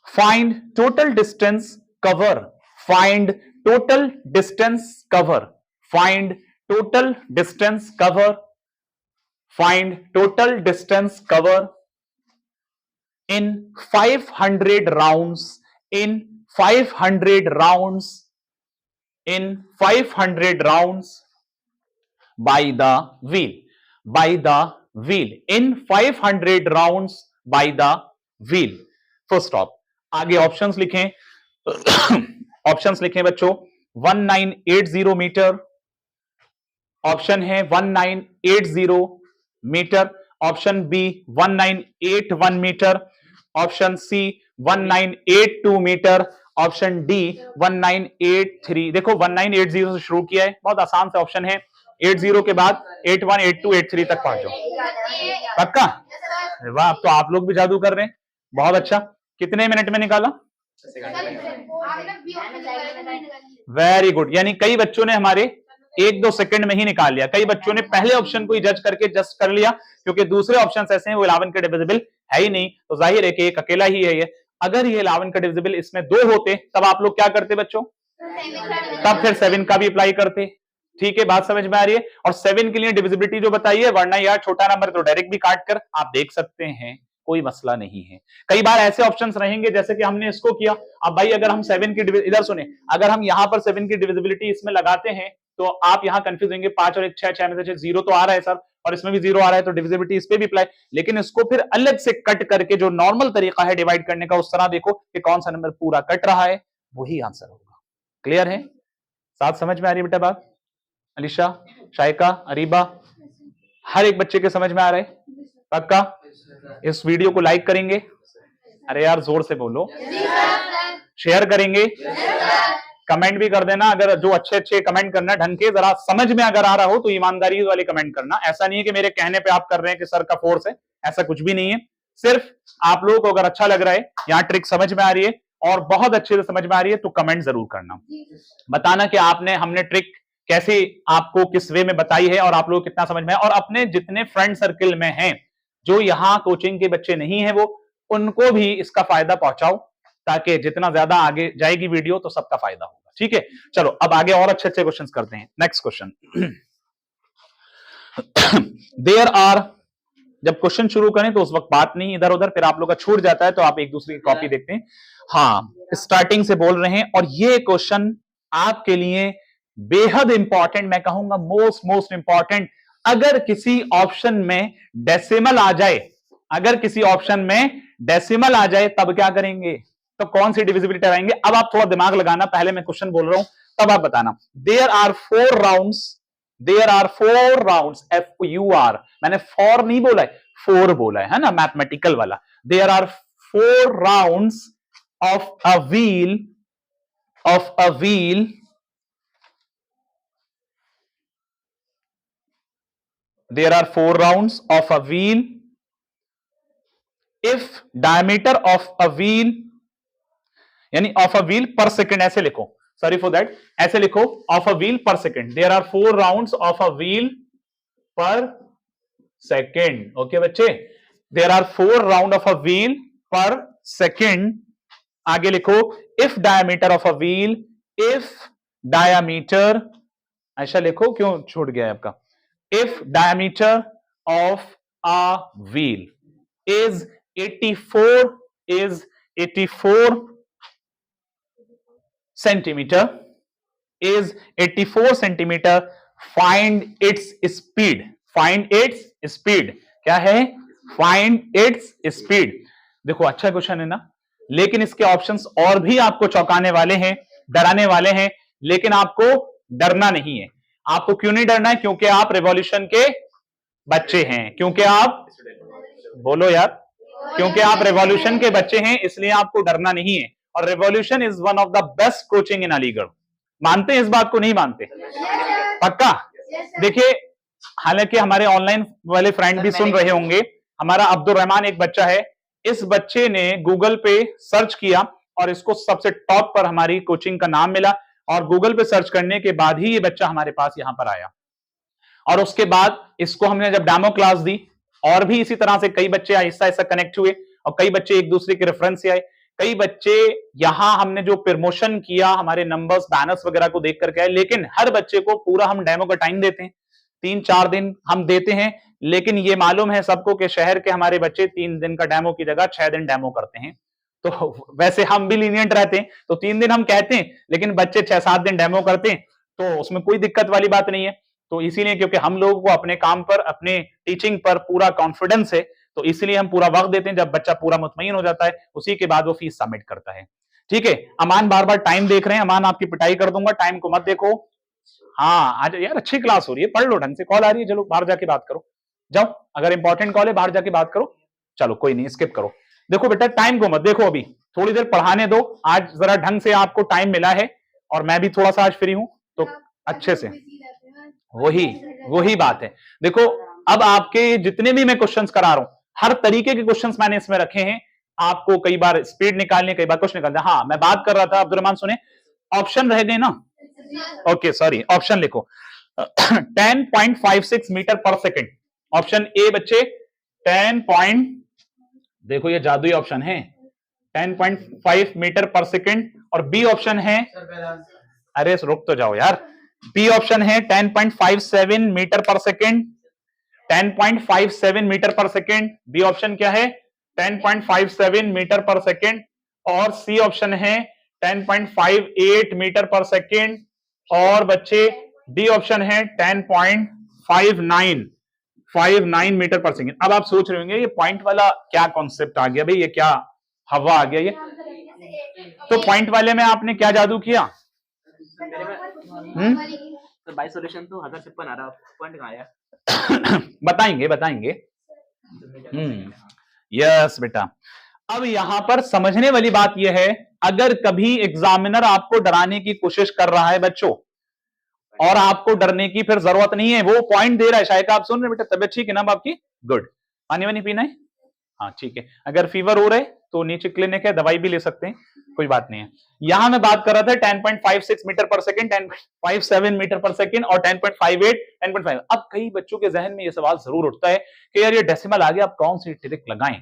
find total distance cover, find total distance cover, find total distance cover, find total distance cover in 500 rounds, in 500 rounds, in 500 rounds by the wheel, by the wheel, in 500 rounds by the wheel. First stop. आगे options लिखें, options लिखें बच्चों, 1980 metre, option है 1980 metre, option B 1981 metre, option C 1982 metre, option D 1983। देखो 1980 से शुरू किया है, बहुत आसान से ऑप्शन है, 80 के बाद 81, 82, 83 तक पहुंचो। पक्का? वाह, अब तो आप लोग भी जादू कर रहे हैं, बहुत अच्छा। कितने मिनट में निकाला? वेरी गुड, यानी कई बच्चों ने हमारे 1-2 सेकंड में ही निकाल लिया, कई बच्चों ने पहले ऑप्शन को ही जज करके जस्ट कर लिया, क्योंकि दूसरे ऑप्शंस ऐसे हैं वो 11 के डिविजिबल है ही नहीं, तो जाहिर है कि एक अकेला ही है ये। अगर ये 11 का डिविजिबल इसमें 2 होते तब आप लोग क्या करते बच्चों? तब फिर 7 का भी अप्लाई करते। ठीक है, बात समझ में आ रही है? और 7 के लिए डिविजिबिलिटी जो बताई है, वरना यार छोटा नंबर तो डायरेक्ट भी काट कर आप देख सकते हैं, कोई मसला नहीं है। कई बार ऐसे ऑप्शंस रहेंगे जैसे कि हमने इसको किया, अब भाई अगर हम 7 की इधर सुने, अगर हम यहां पर 7 की डिविजिबिलिटी इसमें लगाते हैं तो आप यहां कंफ्यूज होंगे, 5 और 1 6, 6 में से 0 तो आ रहा है सर, और इसमें भी 0 आ रहा है, तो डिविजिबिलिटी इस पे भी अप्लाई, लेकिन इसको फिर अलग से कट करके जो नॉर्मल तरीका है डिवाइड करने का, उस तरह देखो कि कौन सा नंबर पूरा कट रहा है, वही आंसर होगा। क्लियर है? साथ समझ में आ रही है बेटा बात? अलीशा, शाइका, अरीबा, हर एक बच्चे के समझ में आ रहा है? पक्का? इस वीडियो को लाइक करेंगे? अरे यार जोर से बोलो। शेयर करेंगे? कमेंट भी कर देना, अगर जो अच्छे अच्छे कमेंट करना ढंग के, जरा समझ में अगर आ रहा हो तो ईमानदारी वाले कमेंट करना। ऐसा नहीं है कि मेरे कहने पे आप कर रहे हैं कि सर का फोर्स है, ऐसा कुछ भी नहीं है। सिर्फ आप लोगों को अगर अच्छा लग रहा है, यहाँ ट्रिक समझ में आ रही है और बहुत अच्छे से समझ में आ रही है, तो कमेंट जरूर करना, बताना कि हमने ट्रिक कैसे आपको किस वे में बताई है और आप लोग कितना समझ में है। और अपने जितने फ्रेंड सर्किल में हैं जो यहाँ कोचिंग के बच्चे नहीं है, वो उनको भी इसका फायदा पहुंचाओ, ताकि जितना ज्यादा आगे जाएगी वीडियो तो सबका फायदा होगा। ठीक है, चलो अब आगे और अच्छे अच्छे क्वेश्चंस करते हैं। नेक्स्ट क्वेश्चन, देयर आर, जब क्वेश्चन शुरू करें तो उस वक्त बात नहीं इधर उधर, फिर आप लोग का छूट जाता है, तो आप एक दूसरे की कॉपी देखते हैं। हाँ, स्टार्टिंग से बोल रहे हैं, और ये क्वेश्चन आपके लिए बेहद इंपॉर्टेंट, मैं कहूंगा मोस्ट इंपॉर्टेंट। अगर किसी ऑप्शन में डेसिमल आ जाए, अगर किसी ऑप्शन में डेसिमल आ जाए तब क्या करेंगे, तो कौन सी डिविजिबिलिटी लगाएंगे? अब आप थोड़ा दिमाग लगाना, पहले मैं क्वेश्चन बोल रहा हूं तब आप बताना। There are 4 rounds, there are 4 rounds, FUR, मैंने 4 नहीं बोला है, 4 बोला है ना, मैथमेटिकल वाला। There are 4 rounds of a wheel, of a wheel, there are 4 rounds of a wheel if diameter of a wheel, यानी of a wheel per second, ऐसे लिखो, sorry for that, ऐसे लिखो of a wheel per second, there are 4 rounds of a wheel per second। Okay बच्चे, there are 4 round of a wheel per second। आगे लिखो if diameter of a wheel, if diameter, ऐसा लिखो, क्यों छूट गया है आपका, if diameter of a wheel is 84 centimeter, is 84 centimeter, find its speed, find its speed, क्या है? find its speed। देखो अच्छा क्वेश्चन है ना, लेकिन इसके ऑप्शंस और भी आपको चौंकाने वाले हैं, डराने वाले हैं, लेकिन आपको डरना नहीं है। आपको क्यों नहीं डरना है? क्योंकि आप रिवॉल्यूशन के बच्चे हैं, क्योंकि आप, बोलो यार, क्योंकि आप रिवॉल्यूशन के बच्चे हैं, इसलिए आपको डरना नहीं है। और revolution is one of the best coaching इन अलीगढ़। मानते हैं इस बात को? नहीं मानते? पक्का? देखिए, हालांकि हमारे ऑनलाइन वाले फ्रेंड भी सुन रहे होंगे, हमारा अब्दुल रहमान एक बच्चा है, इस बच्चे ने गूगल पे सर्च किया और इसको सबसे टॉप पर हमारी कोचिंग का नाम मिला और गूगल पे सर्च करने के बाद ही ये बच्चा हमारे पास यहां पर आया और उसके बाद इसको हमने जब डेमो क्लास दी और भी इसी तरह से कई बच्चे आहिस्ता आहिस्ता कनेक्ट हुए और कई बच्चे एक दूसरे के रेफरेंस से आए, कई बच्चे यहां हमने जो प्रमोशन किया हमारे नंबर्स बैनर्स वगैरह को देख करके आए। लेकिन हर बच्चे को पूरा हम डेमो का टाइम देते हैं, 3-4 दिन हम देते हैं, लेकिन ये मालूम है सबको कि शहर के हमारे बच्चे 3 दिन का डेमो की जगह 6 दिन डेमो करते हैं। तो वैसे हम भी लीनियंट रहते हैं, तो 3 दिन हम कहते हैं, लेकिन बच्चे 6-7 दिन डेमो करते हैं, तो उसमें कोई दिक्कत वाली बात नहीं है। तो इसीलिए क्योंकि हम लोगों को अपने काम पर, अपने टीचिंग पर पूरा कॉन्फिडेंस है, तो इसलिए हम पूरा वक्त देते हैं। जब बच्चा पूरा मुतमईन हो जाता है उसी के बाद वो फीस सबमिट करता है। ठीक है, अमान बार बार टाइम देख रहे हैं, अमान आपकी पिटाई कर दूंगा, टाइम को मत देखो। हाँ आज यार अच्छी क्लास हो रही है, पढ़ लो ढंग से, कॉल आ रही है, चलो बाहर जाके बात करो, जाओ, अगर इंपॉर्टेंट कॉल है बाहर जाके बात करो, चलो कोई नहीं स्किप करो। देखो बेटा टाइम को मत देखो, अभी थोड़ी देर पढ़ाने दो, आज जरा ढंग से आपको टाइम मिला है और मैं भी थोड़ा सा आज फ्री हूं, तो अच्छे से वही बात है। देखो अब आपके जितने भी मैं क्वेश्चंस करा रहा हूं, हर तरीके के क्वेश्चंस मैंने इसमें रखे हैं, आपको कई बार स्पीड निकालने, कई बार कुछ निकालना। हाँ मैं बात कर रहा था, अब्दुल रहमान सुने, ऑप्शन रह गए ना, ओके सॉरी, ऑप्शन लिखो 10.56 मीटर पर सेकेंड, ऑप्शन ए बच्चे 10. देखो ये जादुई ऑप्शन है 10.5 मीटर पर सेकेंड, और बी ऑप्शन है, अरे रुक तो जाओ यार, बी ऑप्शन है 10.57 मीटर पर सेकेंड, 10.57 मीटर पर सेकेंड, बी ऑप्शन क्या है 10.57 मीटर पर सेकेंड, और सी ऑप्शन है 10.58 मीटर पर सेकेंड, और बच्चे डी ऑप्शन है 10.59 मीटर पर सेकेंड। अब आप सोच रहे होंगे ये पॉइंट वाला क्या कॉन्सेप्ट आ गया भाई, ये क्या हवा आ गया ये, तो पॉइंट वाले में आपने क्या जादू किया? तो बाय सॉल्यूशन तो 1056 आ रहा, पॉइंट कहां आया? बताएंगे। यस बेटा, अब यहां पर समझने वाली बात यह है, अगर कभी एग्जामिनर आपको डराने की कोशिश कर रहा है बच्चों, और आपको डरने की फिर जरूरत नहीं है, वो पॉइंट दे रहा है, शायद आप सुन रहे बेटा, तबियत ठीक है ना आपकी? गुड, पानी वानी पीना है? हाँ ठीक है, अगर फीवर हो रहा है तो नीचे क्लिनिक है, दवाई भी ले सकते हैं, कोई बात नहीं है। यहां मैं बात कर रहा था 10.56 मीटर पर सेकेंड, 10.57 मीटर पर सेकेंड और 10.58, 10.5। अब कई बच्चों के जहन में यह सवाल जरूर उठता है कि यार ये डेसिमल आ गया, अब कौन सी ट्रिक लगाएं?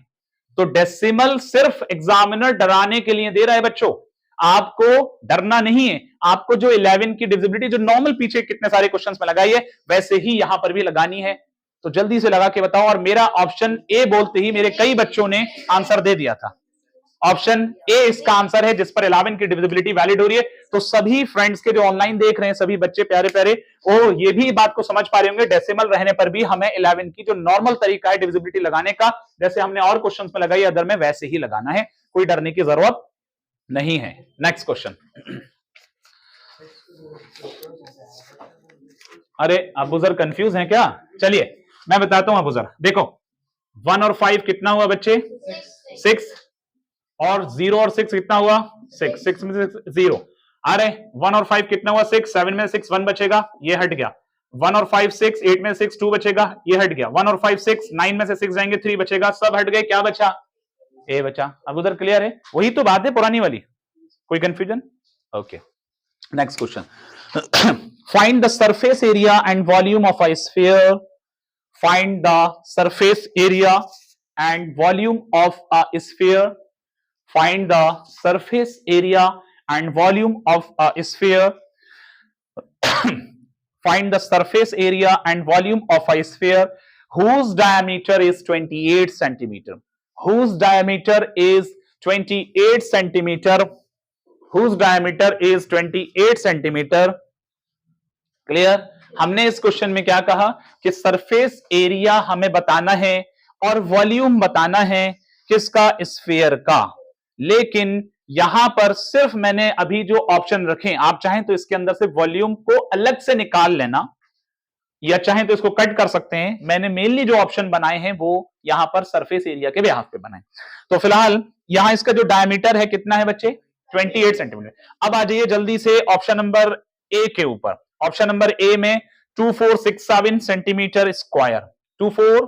तो डेसिमल सिर्फ एग्जामिनर डराने के लिए दे रहा है बच्चों, आपको डरना नहीं है। आपको जो 11 की डिविजिबिलिटी जो नॉर्मल पीछे कितने सारे क्वेश्चंस में लगाई है, वैसे ही यहां पर भी लगानी है। तो जल्दी से लगा के बताओ, और मेरा ऑप्शन ए बोलते ही मेरे कई बच्चों ने आंसर दे दिया था, ऑप्शन ए इसका आंसर है, जिस पर 11 की डिविजिबिलिटी वैलिड हो रही है। तो सभी फ्रेंड्स के जो ऑनलाइन देख रहे हैं, सभी बच्चे प्यारे प्यारे, वो ये भी बात को समझ पा रहे होंगे, डेसिमल रहने पर भी हमें 11 की जो नॉर्मल तरीका है डिविजिबिलिटी लगाने का, जैसे हमने और क्वेश्चंस में लगाई अदर में, वैसे ही लगाना है, कोई डरने की जरूरत नहीं है। Next question. अरे अबूजर कंफ्यूज हैं क्या? चलिए मैं बताता हूं अबूजर, देखो 1 और 5 कितना हुआ बच्चे? 6, और 0 और 6 कितना हुआ? 6 में से 0 आ रहे, 1 और 5 कितना हुआ? 6, 7 में 6 1 बचेगा, ये हट गया, 1 और 5 6, 8 में 6 2 बचेगा, ये हट गया, 1 और 5 6, 9 में से 6 जाएंगे 3 बचेगा, सब हट गए, क्या बचा? ए बचा। अब उधर क्लियर है, वही तो बात है पुरानी वाली, कोई confusion? Okay, next question. Find the surface area and volume of a sphere, find the surface area and volume of a sphere, find the surface area and volume of a sphere. Find the surface area and volume of a sphere whose diameter is 28 centimeter. Whose diameter is 28 centimeter. Whose diameter is 28 centimeter. Clear? हमने इस question में क्या कहा कि surface area हमें बताना है और वॉल्यूम बताना है किसका? स्फीयर का। लेकिन यहां पर सिर्फ मैंने अभी जो ऑप्शन रखे, आप चाहें तो इसके अंदर से वॉल्यूम को अलग से निकाल लेना, या चाहें तो इसको कट कर सकते हैं। मैंने मेनली जो ऑप्शन बनाए हैं वो यहां पर सरफेस एरिया के बिहाफ पे बनाए। तो फिलहाल यहां इसका जो डायमीटर है कितना है बच्चे? 28 सेंटीमीटर। अब आ जाइए जल्दी से ऑप्शन नंबर ए के ऊपर। ऑप्शन नंबर ए में 2467 सेंटीमीटर स्क्वायर, 24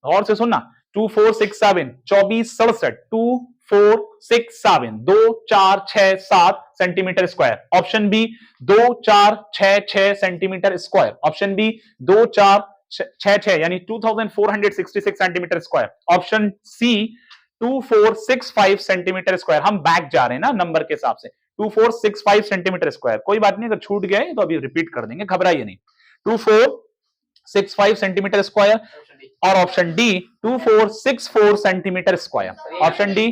और से सुनना 2467 2467 2467 2467 centimetre square. Option B 2466 centimetre square. Option B 2466 यानी 2466 centimetre square. Option C 2465 centimetre square. हम बैक जा रहे हैं ना नंबर के हिसाब से। 2465 सेंटीमीटर स्क्वायर। कोई बात नहीं, अगर छूट गया है तो अभी रिपीट कर देंगे, घबराइए नहीं। 2465 सेंटीमीटर स्क्वायर और option D 2464 centimetre square. Option D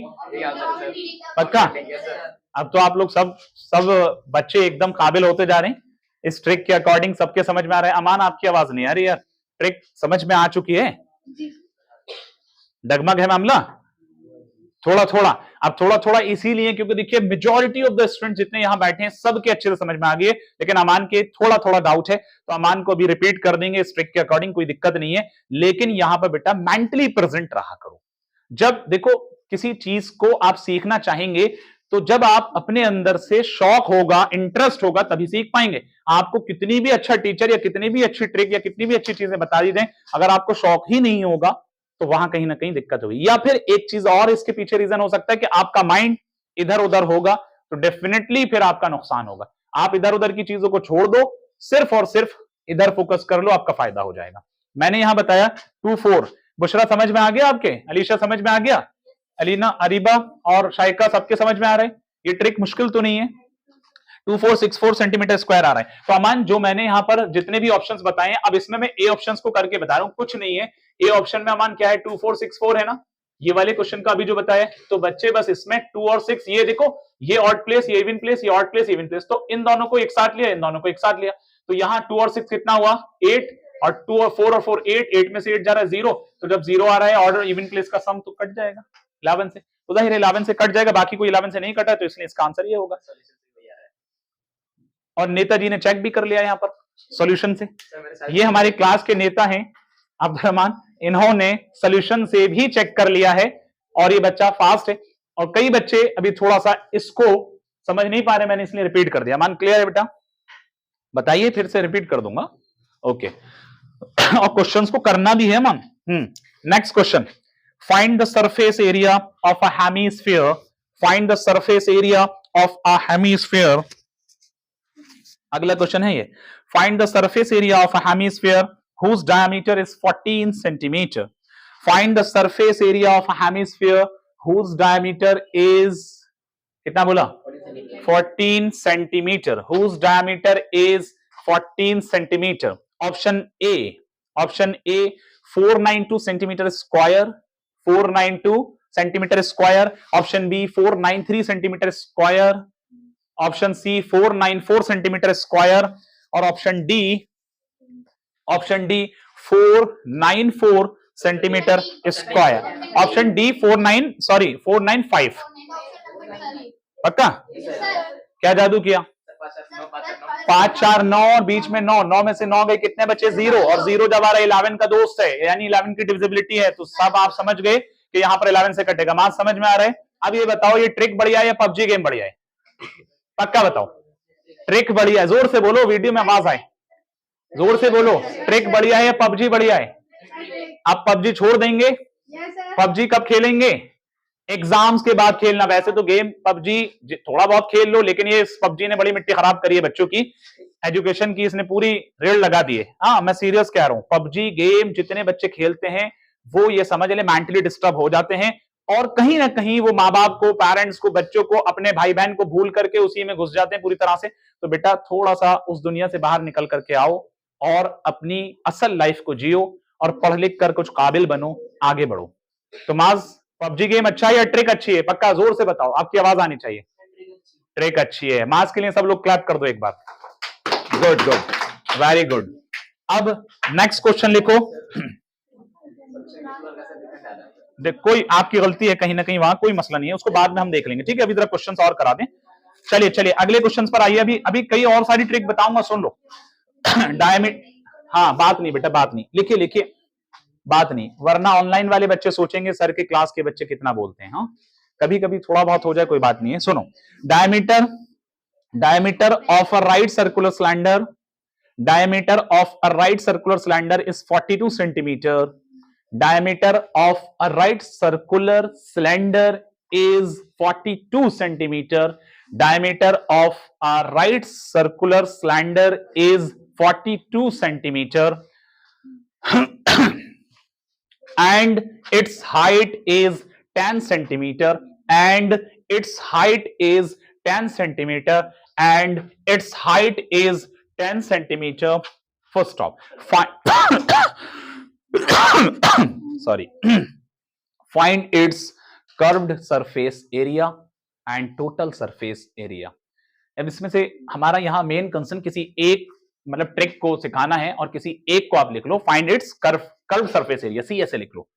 पक्का? अब तो आप लोग सब बच्चे एकदम काबिल होते जा रहे हैं। इस ट्रिक के अकॉर्डिंग सबके समझ में आ रहा है। अमान आपकी आवाज नहीं आ रही यार, ट्रिक समझ में आ चुकी है? डगमग है मामला थोड़ा थोड़ा। अब थोड़ा थोड़ा इसीलिए क्योंकि देखिए मेजॉरिटी ऑफ द स्टूडेंट जितने यहां बैठे हैं सबके अच्छे से समझ में आ गई है, लेकिन अमान के थोड़ा थोड़ा डाउट है, तो अमान को अभी रिपीट कर देंगे इस ट्रिक के अकॉर्डिंग, कोई दिक्कत नहीं है। लेकिन यहां पर बेटा मेंटली प्रेजेंट रहा करो। जब देखो किसी चीज को आप सीखना चाहेंगे तो जब आप अपने अंदर से शौक होगा, इंटरेस्ट होगा, तभी सीख पाएंगे। आपको कितनी भी अच्छा टीचर या कितनी भी अच्छी ट्रिक या कितनी भी अच्छी चीजें बता दी जाए, अगर आपको शौक ही नहीं होगा तो वहां कहीं ना कहीं दिक्कत होगी। या फिर एक चीज और इसके पीछे रीजन हो सकता है कि आपका माइंड इधर उधर होगा, तो डेफिनेटली फिर आपका नुकसान होगा। आप इधर उधर की चीजों को छोड़ दो, सिर्फ और सिर्फ इधर फोकस कर लो, आपका फायदा हो जाएगा। मैंने यहां बताया 24। बुशरा समझ में आ गया आपके? अलीशा समझ में आ गया? अलीना, अरीबा और शाइका सबके समझ में आ रहा है? ये ट्रिक मुश्किल तो नहीं है। 2464 सेंटीमीटर स्क्वायर आ रहा है। तो अमान जो मैंने यहां पर जितने भी ऑप्शंस बताए हैं, अब इसमें मैं ए ऑप्शंस को करके बता रहा हूं, कुछ नहीं है। ए ऑप्शन में अमान क्या है? 2464 है ना, ये वाले क्वेश्चन का अभी जो बताया। तो बच्चे बस इसमें 2 और 6, ये देखो, ये ऑड प्लेस, ये इवन प्लेस, ये ऑड प्लेस, इवन प्लेस, तो इन दोनों को एक साथ लिया, इन दोनों को एक साथ लिया। तो यहां 2 और 6 कितना हुआ? 8, और 2 और 4 और 4 8 में से 8 जा रहा है 0, तो जब 0 आ रहा है ऑर्डर इवन प्लेस का सम तो कट जाएगा 11 से, तो जाहिर है 11 से कट जाएगा, बाकी कोई 11 से नहीं कटा, तो इसलिए इसका आंसर ये होगा। और नेताजी ने चेक भी कर लिया यहाँ पर सॉल्यूशन से। ये हमारी क्लास के नेता हैं अब्दुर्रहमान, इन्होंने सॉल्यूशन से भी चेक कर लिया है, और ये बच्चा फास्ट है। और कई बच्चे अभी थोड़ा सा इसको समझ नहीं पा रहे, मैंने इसलिए रिपीट कर दिया। मान क्लियर है बेटा? बताइए, फिर से रिपीट कर दूंगा। ओके और क्वेश्चंस को करना भी है मान। Next question, find the surface area of a hemisphere. Find the surface area of a hemisphere. अगला क्वेश्चन है ये, find the surface area of a hemisphere whose diameter is 14 centimeter. Find the surface area of a hemisphere whose diameter is कितना बोला? 14 centimeter. Whose diameter is 14 centimeter. Option A. Option A 492 centimeter square. 492 centimeter square. Option B 493 centimeter square. Option C 494 centimeter square. और option D 494 centimetre square. Option D 495। पक्का? क्या जादू किया? 5 4 9 और बीच में 9 में से 9 गए, कितने बचे? 0, और 0 जब आ रहा है 11 का दोस्त है, यानी 11 की डिविजिबिलिटी है, तो सब आप समझ गए कि यहां पर 11 से कटेगा। मां समझ में आ रहा है? अब ये बताओ, ये ट्रिक बढ़िया है या पबजी गेम बढ़िया है? पक्का बताओ। ट्रिक बढ़िया है, जोर से बोलो, वीडियो में आवाज आए, जोर से बोलो। ट्रिक बढ़िया है या पबजी बढ़िया है? आप पबजी छोड़ देंगे? पबजी कब खेलेंगे? एग्जाम्स के बाद खेलना। वैसे तो गेम पबजी थोड़ा बहुत खेल लो, लेकिन ये पबजी ने बड़ी मिट्टी खराब करी है बच्चों की, एजुकेशन की इसने पूरी रेल लगा दी है। हाँ, मैं सीरियस कह रहा हूं, पबजी गेम जितने बच्चे खेलते हैं वो ये समझ ले मेंटली डिस्टर्ब हो जाते हैं, और कहीं ना कहीं वो माँ बाप को, पेरेंट्स को, बच्चों को, अपने भाई बहन को भूल करके उसी में घुस जाते हैं पूरी तरह से। तो बेटा थोड़ा सा उस दुनिया से बाहर निकल करके आओ और अपनी असल लाइफ को जियो, और पढ़ लिख कर कुछ काबिल बनो, आगे बढ़ो। तो माज पबजी गेम अच्छा है या ट्रिक अच्छी है? पक्का जोर से बताओ, आपकी आवाज आनी चाहिए। ट्रिक अच्छी है। माज के लिए सब लोग क्लैप कर दो एक बार। Good good, very good. अब नेक्स्ट क्वेश्चन लिखो। देख, कोई आपकी गलती है कहीं ना कहीं, वहां कोई मसला नहीं है, उसको बाद में हम देख लेंगे, ठीक है? अभी जरा क्वेश्चंस और करा दें। चलिए चलिए अगले क्वेश्चंस पर आइए। अभी कई और सारी ट्रिक बताऊंगा, सुन लो। डायमीटर, हाँ बात नहीं बेटा, बात नहीं, लिखिए लिखिए, बात नहीं, वरना ऑनलाइन वाले बच्चे सोचेंगे सर के क्लास के बच्चे कितना बोलते हैं। हाँ, कभी कभी थोड़ा बहुत हो जाए, कोई बात नहीं है। सुनो, diameter of a right circular cylinder, diameter of a right circular cylinder is 42 centimetre. diameter of a right circular cylinder is 42 centimeter. Diameter of a right circular cylinder is 42 centimeter. And its height is 10 centimeter, and its height is 10 centimeter, and its height is 10 centimeter. Full stop. Sorry. Find its curved surface area and total surface area. अब इसमें से हमारा यहां main concern किसी एक मतलब trick को सिखाना है और किसी एक को आप लिख लो. Find its curved surface area, C ऐसे लिख लो.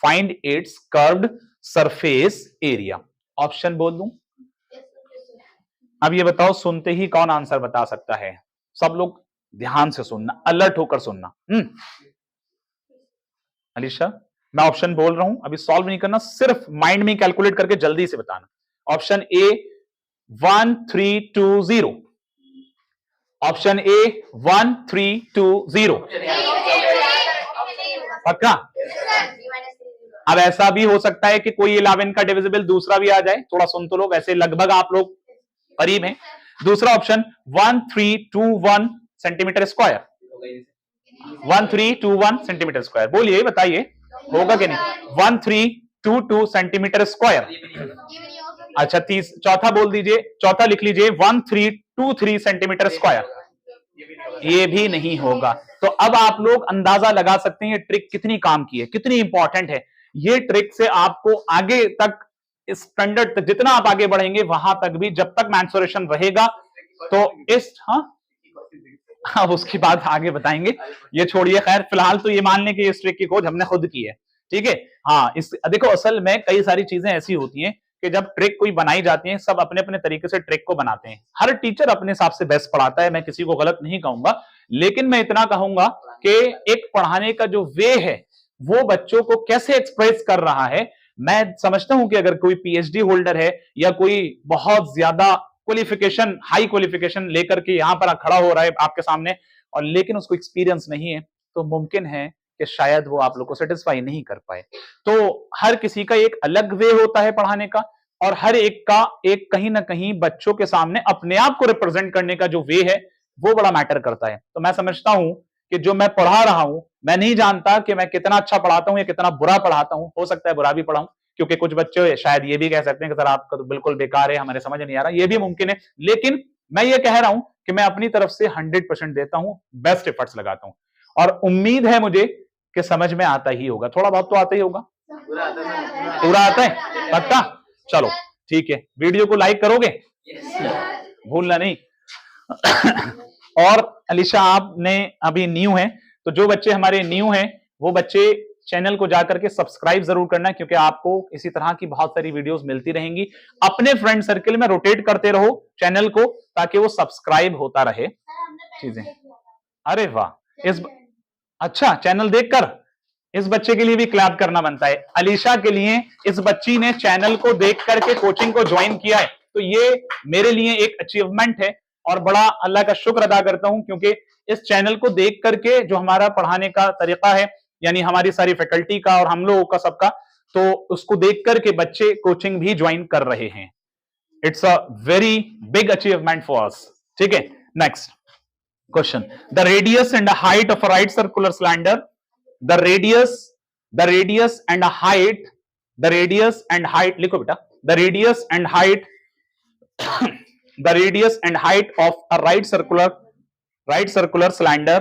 Find its curved surface area. Option बोल दूं? अब ये बताओ सुनते ही कौन आंसर बता सकता है? सब लोग ध्यान से सुनना, अलर्ट होकर सुनना. अलीशा, मैं ऑप्शन बोल रहा हूं, अभी सॉल्व नहीं करना, सिर्फ माइंड में कैलकुलेट करके जल्दी से बताना. Option A 1320. Option A 1320. पक्का? अब ऐसा भी हो सकता है कि कोई 11 का डिविजिबल दूसरा भी आ जाए. थोड़ा सुन तो लो, वैसे लगभग आप लोग करीब हैं. दूसरा option 1321 centimetre square. 1321 centimetre square. बोलिए, बताइए होगा कि नहीं? 1322 सेंटीमीटर स्क्वायर. अच्छा, चौथा बोल दीजिए, चौथा लिख लीजिए 1323 सेंटीमीटर स्क्वायर. ये भी नहीं होगा. तो अब आप लोग अंदाजा लगा सकते हैं ये ट्रिक कितनी काम की है, कितनी इंपॉर्टेंट है. ये ट्रिक से आपको आगे तक स्टैंडर्ड तक जितना आप आगे बढ़ेंगे वहां तक भी, जब तक मेंसुरेशन रहेगा तो इस अब उसकी बात आगे बताएंगे. ये छोड़िए, खैर फिलहाल तो ये मान लें कि इस ट्रिक की खोज हमने खुद की है. ठीक है. हाँ, इस देखो असल में कई सारी चीजें ऐसी होती हैं कि जब ट्रिक कोई बनाई जाती है, सब अपने अपने तरीके से ट्रिक को बनाते हैं. हर टीचर अपने हिसाब से बेस्ट पढ़ाता है, मैं किसी को गलत नहीं कहूंगा, लेकिन मैं इतना कहूंगा कि एक पढ़ाने का जो वे है वो बच्चों को कैसे एक्सप्रेस कर रहा है. मैं समझता हूं कि अगर कोई पीएचडी होल्डर है या कोई बहुत ज्यादा क्वालिफिकेशन, हाई क्वालिफिकेशन लेकर के यहां पर खड़ा हो रहा है आपके सामने, और लेकिन उसको एक्सपीरियंस नहीं है, तो मुमकिन है कि शायद वो आप लोग को सेटिस्फाई नहीं कर पाए. तो हर किसी का एक अलग वे होता है पढ़ाने का, और हर एक का एक कहीं ना कहीं बच्चों के सामने अपने आप को रिप्रेजेंट करने का जो वे है वो बड़ा मैटर करता है. तो मैं समझता हूं कि जो मैं पढ़ा रहा हूं, मैं नहीं जानता कि मैं कितना अच्छा पढ़ाता हूं या कितना बुरा पढ़ाता हूं. हो सकता है बुरा भी पढ़ाऊं, क्योंकि कुछ बच्चे शायद ये भी कह सकते हैं कि सर आपका तो बिल्कुल बेकार है, हमारे समझ नहीं आ रहा. ये भी मुमकिन है, लेकिन मैं ये कह रहा हूं कि मैं अपनी तरफ से 100% देता हूं, बेस्ट एफर्ट्स लगाता हूं, और उम्मीद है मुझे कि समझ में आता ही होगा. थोड़ा बहुत तो आता ही होगा. पूरा आता है? पक्का? चलो ठीक है. वीडियो को लाइक करोगे? भूलना नहीं. और अलीशा, आपने अभी न्यू है, तो जो बच्चे हमारे न्यू हैं वो बच्चे चैनल को जाकर के सब्सक्राइब जरूर करना, क्योंकि आपको इसी तरह की बहुत सारी वीडियोस मिलती रहेंगी. अपने फ्रेंड सर्कल में रोटेट करते रहो चैनल को, ताकि वो सब्सक्राइब होता रहे चीजें. अरे वाह, अच्छा, चैनल देखकर इस बच्चे के लिए भी क्लैप करना बनता है. अलीशा के लिए इस बच्ची ने चैनल को देख करके कोचिंग को ज्वाइन किया है, तो ये मेरे लिए एक अचीवमेंट है और बड़ा अल्लाह का शुक्र अदा करता हूं, क्योंकि इस चैनल को देख करके जो हमारा पढ़ाने का तरीका है, यानी हमारी सारी फैकल्टी का और हम लोगों का सबका, तो उसको देख करके बच्चे कोचिंग भी ज्वाइन कर रहे हैं. It's a very big achievement for us. ठीक है. Next question. The radius and height of a right circular cylinder. The radius and height, the radius and height, लिखो बेटा, the radius and height the radius and height of a right circular cylinder,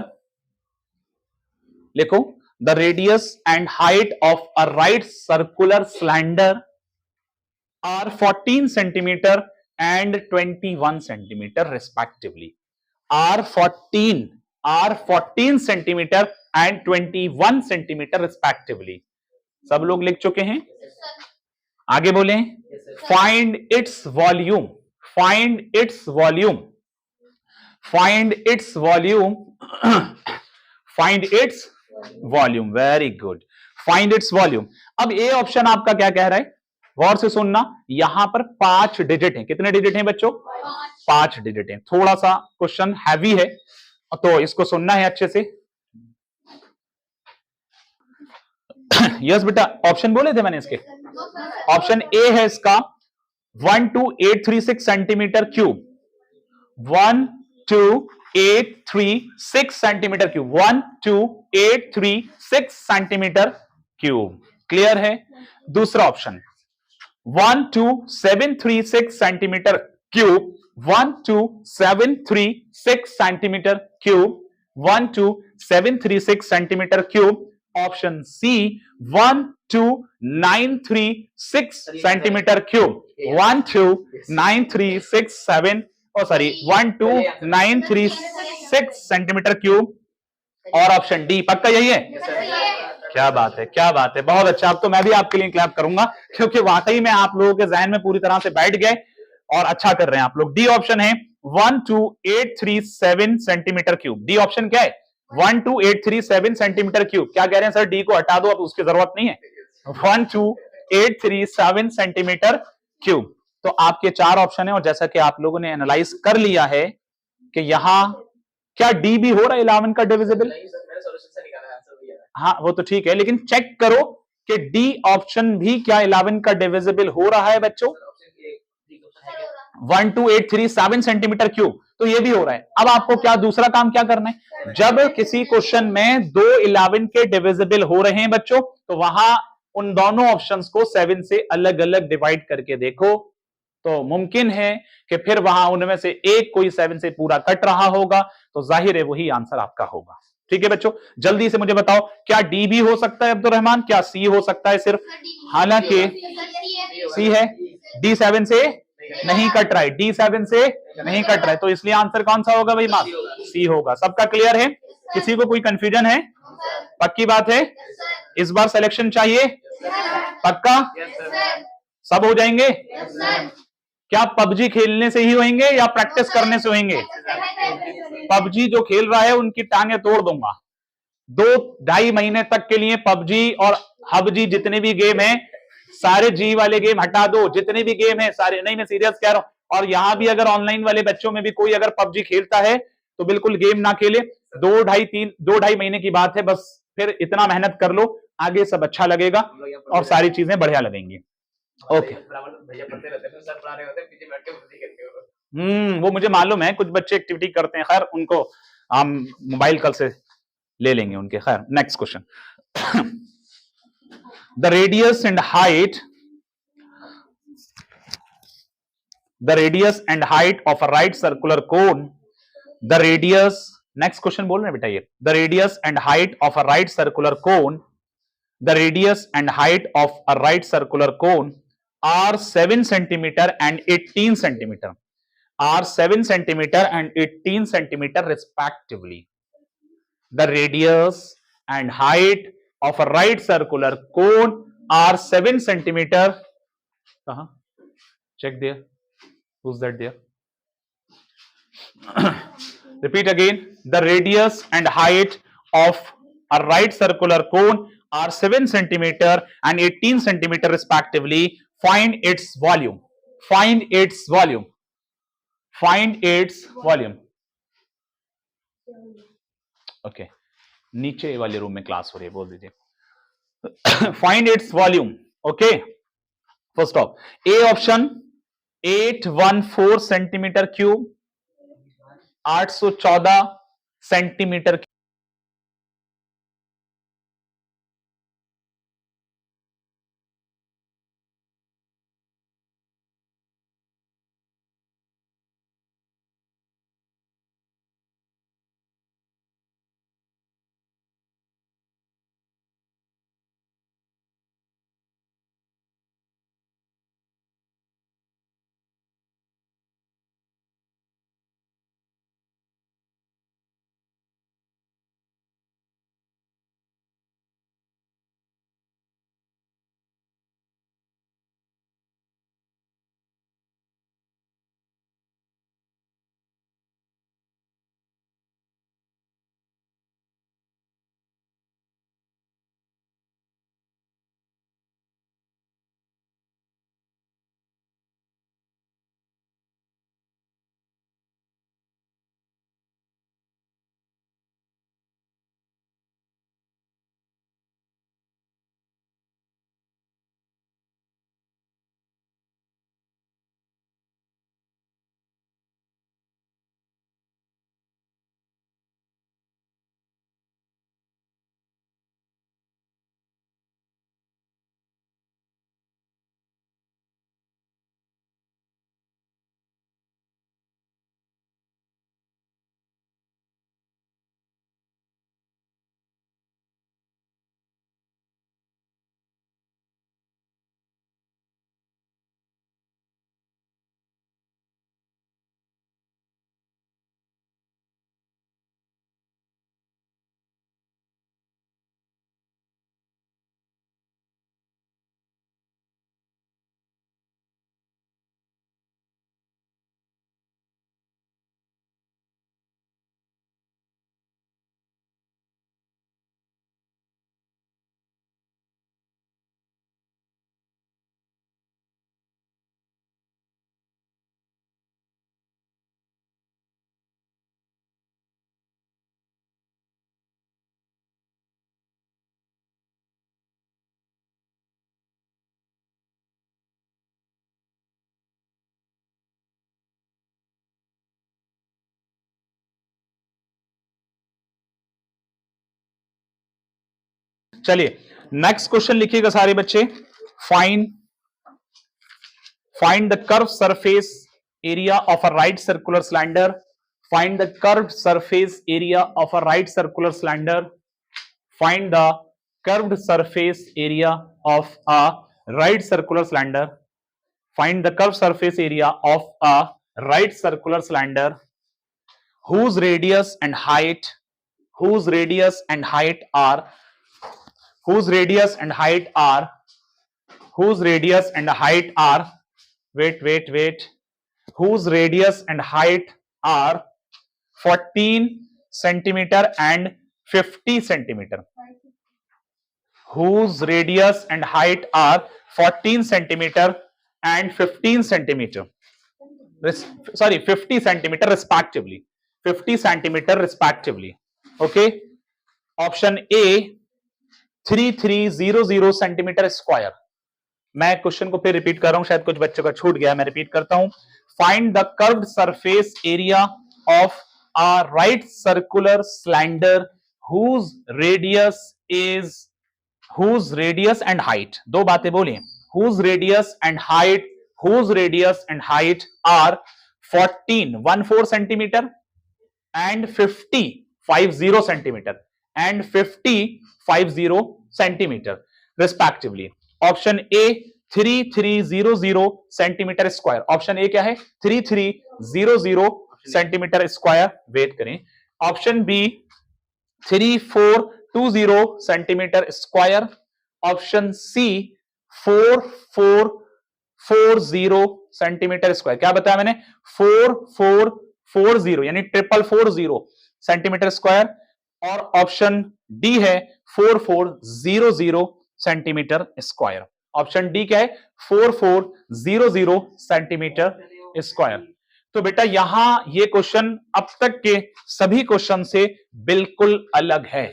लिखो, the radius and height of a right circular cylinder are 14 centimeter and 21 centimeter respectively. are 14 centimeter and 21 centimeter respectively. सब लोग लिख चुके हैं? आगे बोले. Find its volume. Find its volume. Find its volume. Find its volume. Very good. Find its volume. अब A option आपका क्या कह रहा है? गौर से सुनना. यहां पर 5 डिजिट हैं. कितने डिजिट हैं बच्चों? 5 डिजिट हैं. थोड़ा सा क्वेश्चन हैवी है, तो इसको सुनना है अच्छे से. यस बेटा, ऑप्शन बोले थे मैंने इसके। ऑप्शन ए है इसका 12836 centimetre cube, 12836 centimetre cube, 12836 centimetre cube. Clear है? दूसरा option 12736 centimetre cube, 12736 centimetre cube, 12736 centimetre cube. Option C 12936 centimetre cube, 12937 sorry 12936 centimetre cube. और ऑप्शन डी पक्का यही है? क्या बात है, क्या बात है, बहुत अच्छा। अब तो मैं भी आपके लिए क्लैप करूंगा, क्योंकि वाकई में आप लोगों के जहन में पूरी तरह से बैठ गए और अच्छा कर रहे हैं आप लोग। डी ऑप्शन है 12837 सेंटीमीटर क्यूब। डी ऑप्शन क्या है? 12837 सेंटीमीटर क्यूब। क्या कह रहे हैं सर? डी को हटा दो, अब उसकी जरूरत नहीं है। 12837 सेंटीमीटर क्यूब। तो आपके चार ऑप्शन है, और जैसा कि आप लोगों ने एनालाइज कर लिया है कि यहां क्या डी भी हो रहा है 11 का डिविजिबल? हाँ वो तो ठीक है, लेकिन चेक करो कि डी ऑप्शन भी क्या 11 का डिविजिबल हो रहा है बच्चों? 12837 सेंटीमीटर क्यूब, तो ये भी हो रहा है। अब आपको क्या दूसरा काम क्या करना है? जब किसी क्वेश्चन में दो 11 के डिविजिबल हो रहे हैं बच्चों, तो वहां उन दोनों ऑप्शंस को 7 से अलग अलग डिवाइड करके देखो, तो मुमकिन है कि फिर वहां उनमें से एक कोई 7 से पूरा कट रहा होगा, तो जाहिर है वही आंसर आपका होगा। ठीक है बच्चों, जल्दी से मुझे बताओ, क्या डी भी हो सकता है अब्दुल रहमान? क्या सी हो सकता है सिर्फ? हालांकि सी है, डी 7 से नहीं कट रहा है, डी 7 से नहीं कट रहा है, तो इसलिए आंसर कौन सा होगा भाई? मार्क्स सी होगा। सबका क्लियर है? किसी को कोई कंफ्यूजन है? पक्की बात है? इस बार सिलेक्शन चाहिए? पक्का? सब हो जाएंगे? क्या पबजी खेलने से ही होंगे या प्रैक्टिस करने से होंगे? पबजी जो खेल रहा है उनकी टांगे तोड़ दूंगा। 2-2.5 महीने तक के लिए पबजी और हबजी जितने भी गेम है, सारे जी वाले गेम हटा दो, जितने भी गेम है सारे। नहीं, मैं सीरियस कह रहा हूं। और यहां भी अगर ऑनलाइन वाले बच्चों में भी कोई अगर पबजी खेलता है तो बिल्कुल गेम ना खेले। 2-2.5 महीने की बात है बस, फिर इतना मेहनत कर लो, आगे सब अच्छा लगेगा और सारी चीजें बढ़िया लगेंगी। ओके, वो मुझे मालूम है, कुछ बच्चे एक्टिविटी करते हैं, खैर उनको हम मोबाइल कल से ले लेंगे उनके। खैर, next question. The radius and height of a right circular cone, the radius, next question बोल रहे हैं बेटा ये, the radius and height of a right circular cone, the radius and height of a right circular cone are 7 centimetre and 18 centimetre, are 7 centimeter and 18 centimeter respectively. The radius and height of a right circular cone are 7 centimeter. Check there. Who's that there? Repeat again. The radius and height of a right circular cone are 7 centimeter and 18 centimeter respectively. Find its volume. Find its volume. Find its volume. Okay, नीचे वाले room में class हो रही है, बोल दीजिए। Find its volume. Okay, first of A option 814 centimetre cube, 814 centimetre चलिए next question लिखिएगा सारे बच्चे। Find the curve surface area of a right circular cylinder. Find the curved surface area of a right circular cylinder. Find the curved surface area of a right circular cylinder. Find the curved surface area of a right circular cylinder whose radius and height whose radius and height are whose radius and height are whose radius and height are wait whose radius and height are 14 centimeter and 50 centimeter, whose radius and height are 14 centimeter and 15 centimeter, sorry 50 centimeter respectively, 50 centimeter respectively. Okay, option A 3300 centimetre square. मैं question को फिर repeat कर रहा हूं, शायद कुछ बच्चों का छूट गया, मैं रिपीट करता हूं। Find the curved surface area of a right circular cylinder whose radius and height, दो बातें बोलिए, whose radius and height are 14 centimetre and 50 centimeter and 50 centimeter respectively. Option A 3300 centimetre square. Option A क्या है? 3300 centimetre square. Wait करें। Option B 3420 centimetre square. Option C 4440 centimetre square. क्या बताया मैंने? 4440 यानी 4440 सेंटीमीटर स्क्वायर। और ऑप्शन डी है 4400 centimetre square. Option D क्या है? 4400 सेंटीमीटर स्क्वायर। तो बेटा यहां ये क्वेश्चन अब तक के सभी क्वेश्चन से बिल्कुल अलग है।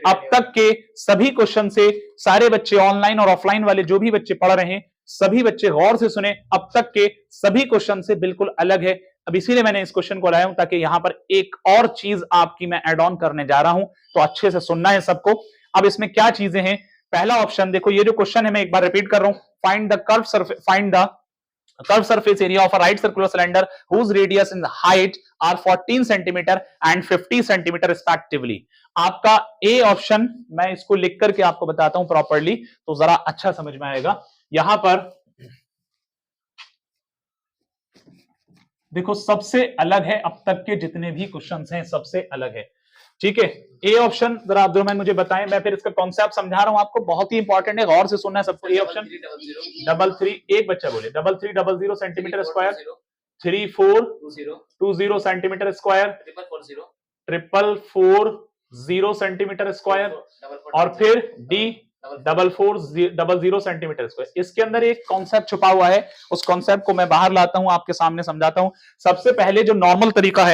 अब तक के सभी क्वेश्चन से सारे बच्चे ऑनलाइन और ऑफलाइन वाले जो भी बच्चे पढ़ रहे हैं सभी बच्चे गौर से सुने, अब तक के सभी क्वेश्चन से बिल्कुल अलग है। अब इसीलिए मैंने इस क्वेश्चन को लाया हूं ताकि यहां पर एक और चीज आपकी मैं ऐड ऑन करने जा रहा हूं, तो अच्छे से सुनना है सबको। अब इसमें क्या चीजें हैं? पहला ऑप्शन देखो, ये जो क्वेश्चन है मैं एक बार रिपीट कर रहा हूं। Find the curve surface area of a right circular cylinder whose radius and height are 14 centimetre and 50 centimetre respectively. आपका ए ऑप्शन, मैं इसको लिख करके आपको बताता हूं प्रॉपर्ली तो जरा अच्छा समझ में आएगा। यहां पर देखो सबसे अलग है, अब तक के जितने भी क्वेश्चंस हैं सबसे अलग है, ठीक है। ए ऑप्शन जरा अब्दुलरहमान मुझे बताएं, मैं फिर इसका कॉन्सेप्ट समझा रहा हूं आपको, बहुत ही इंपॉर्टेंट है, गौर से सुनना है सबको। ए ऑप्शन 33, एक बच्चा बोले 3300 centimetre square, 3420 centimetre square, 4440 centimetre square, और फिर डी 4400 सेंटीमीटर स्क्वायर। इसके अंदर एक कॉन्सेप्ट छुपा हुआ है, उस कॉन्सेप्ट को मैं बाहर लाता हूं, आपके सामने समझाता हूं। सबसे पहले जो नॉर्मल तरीका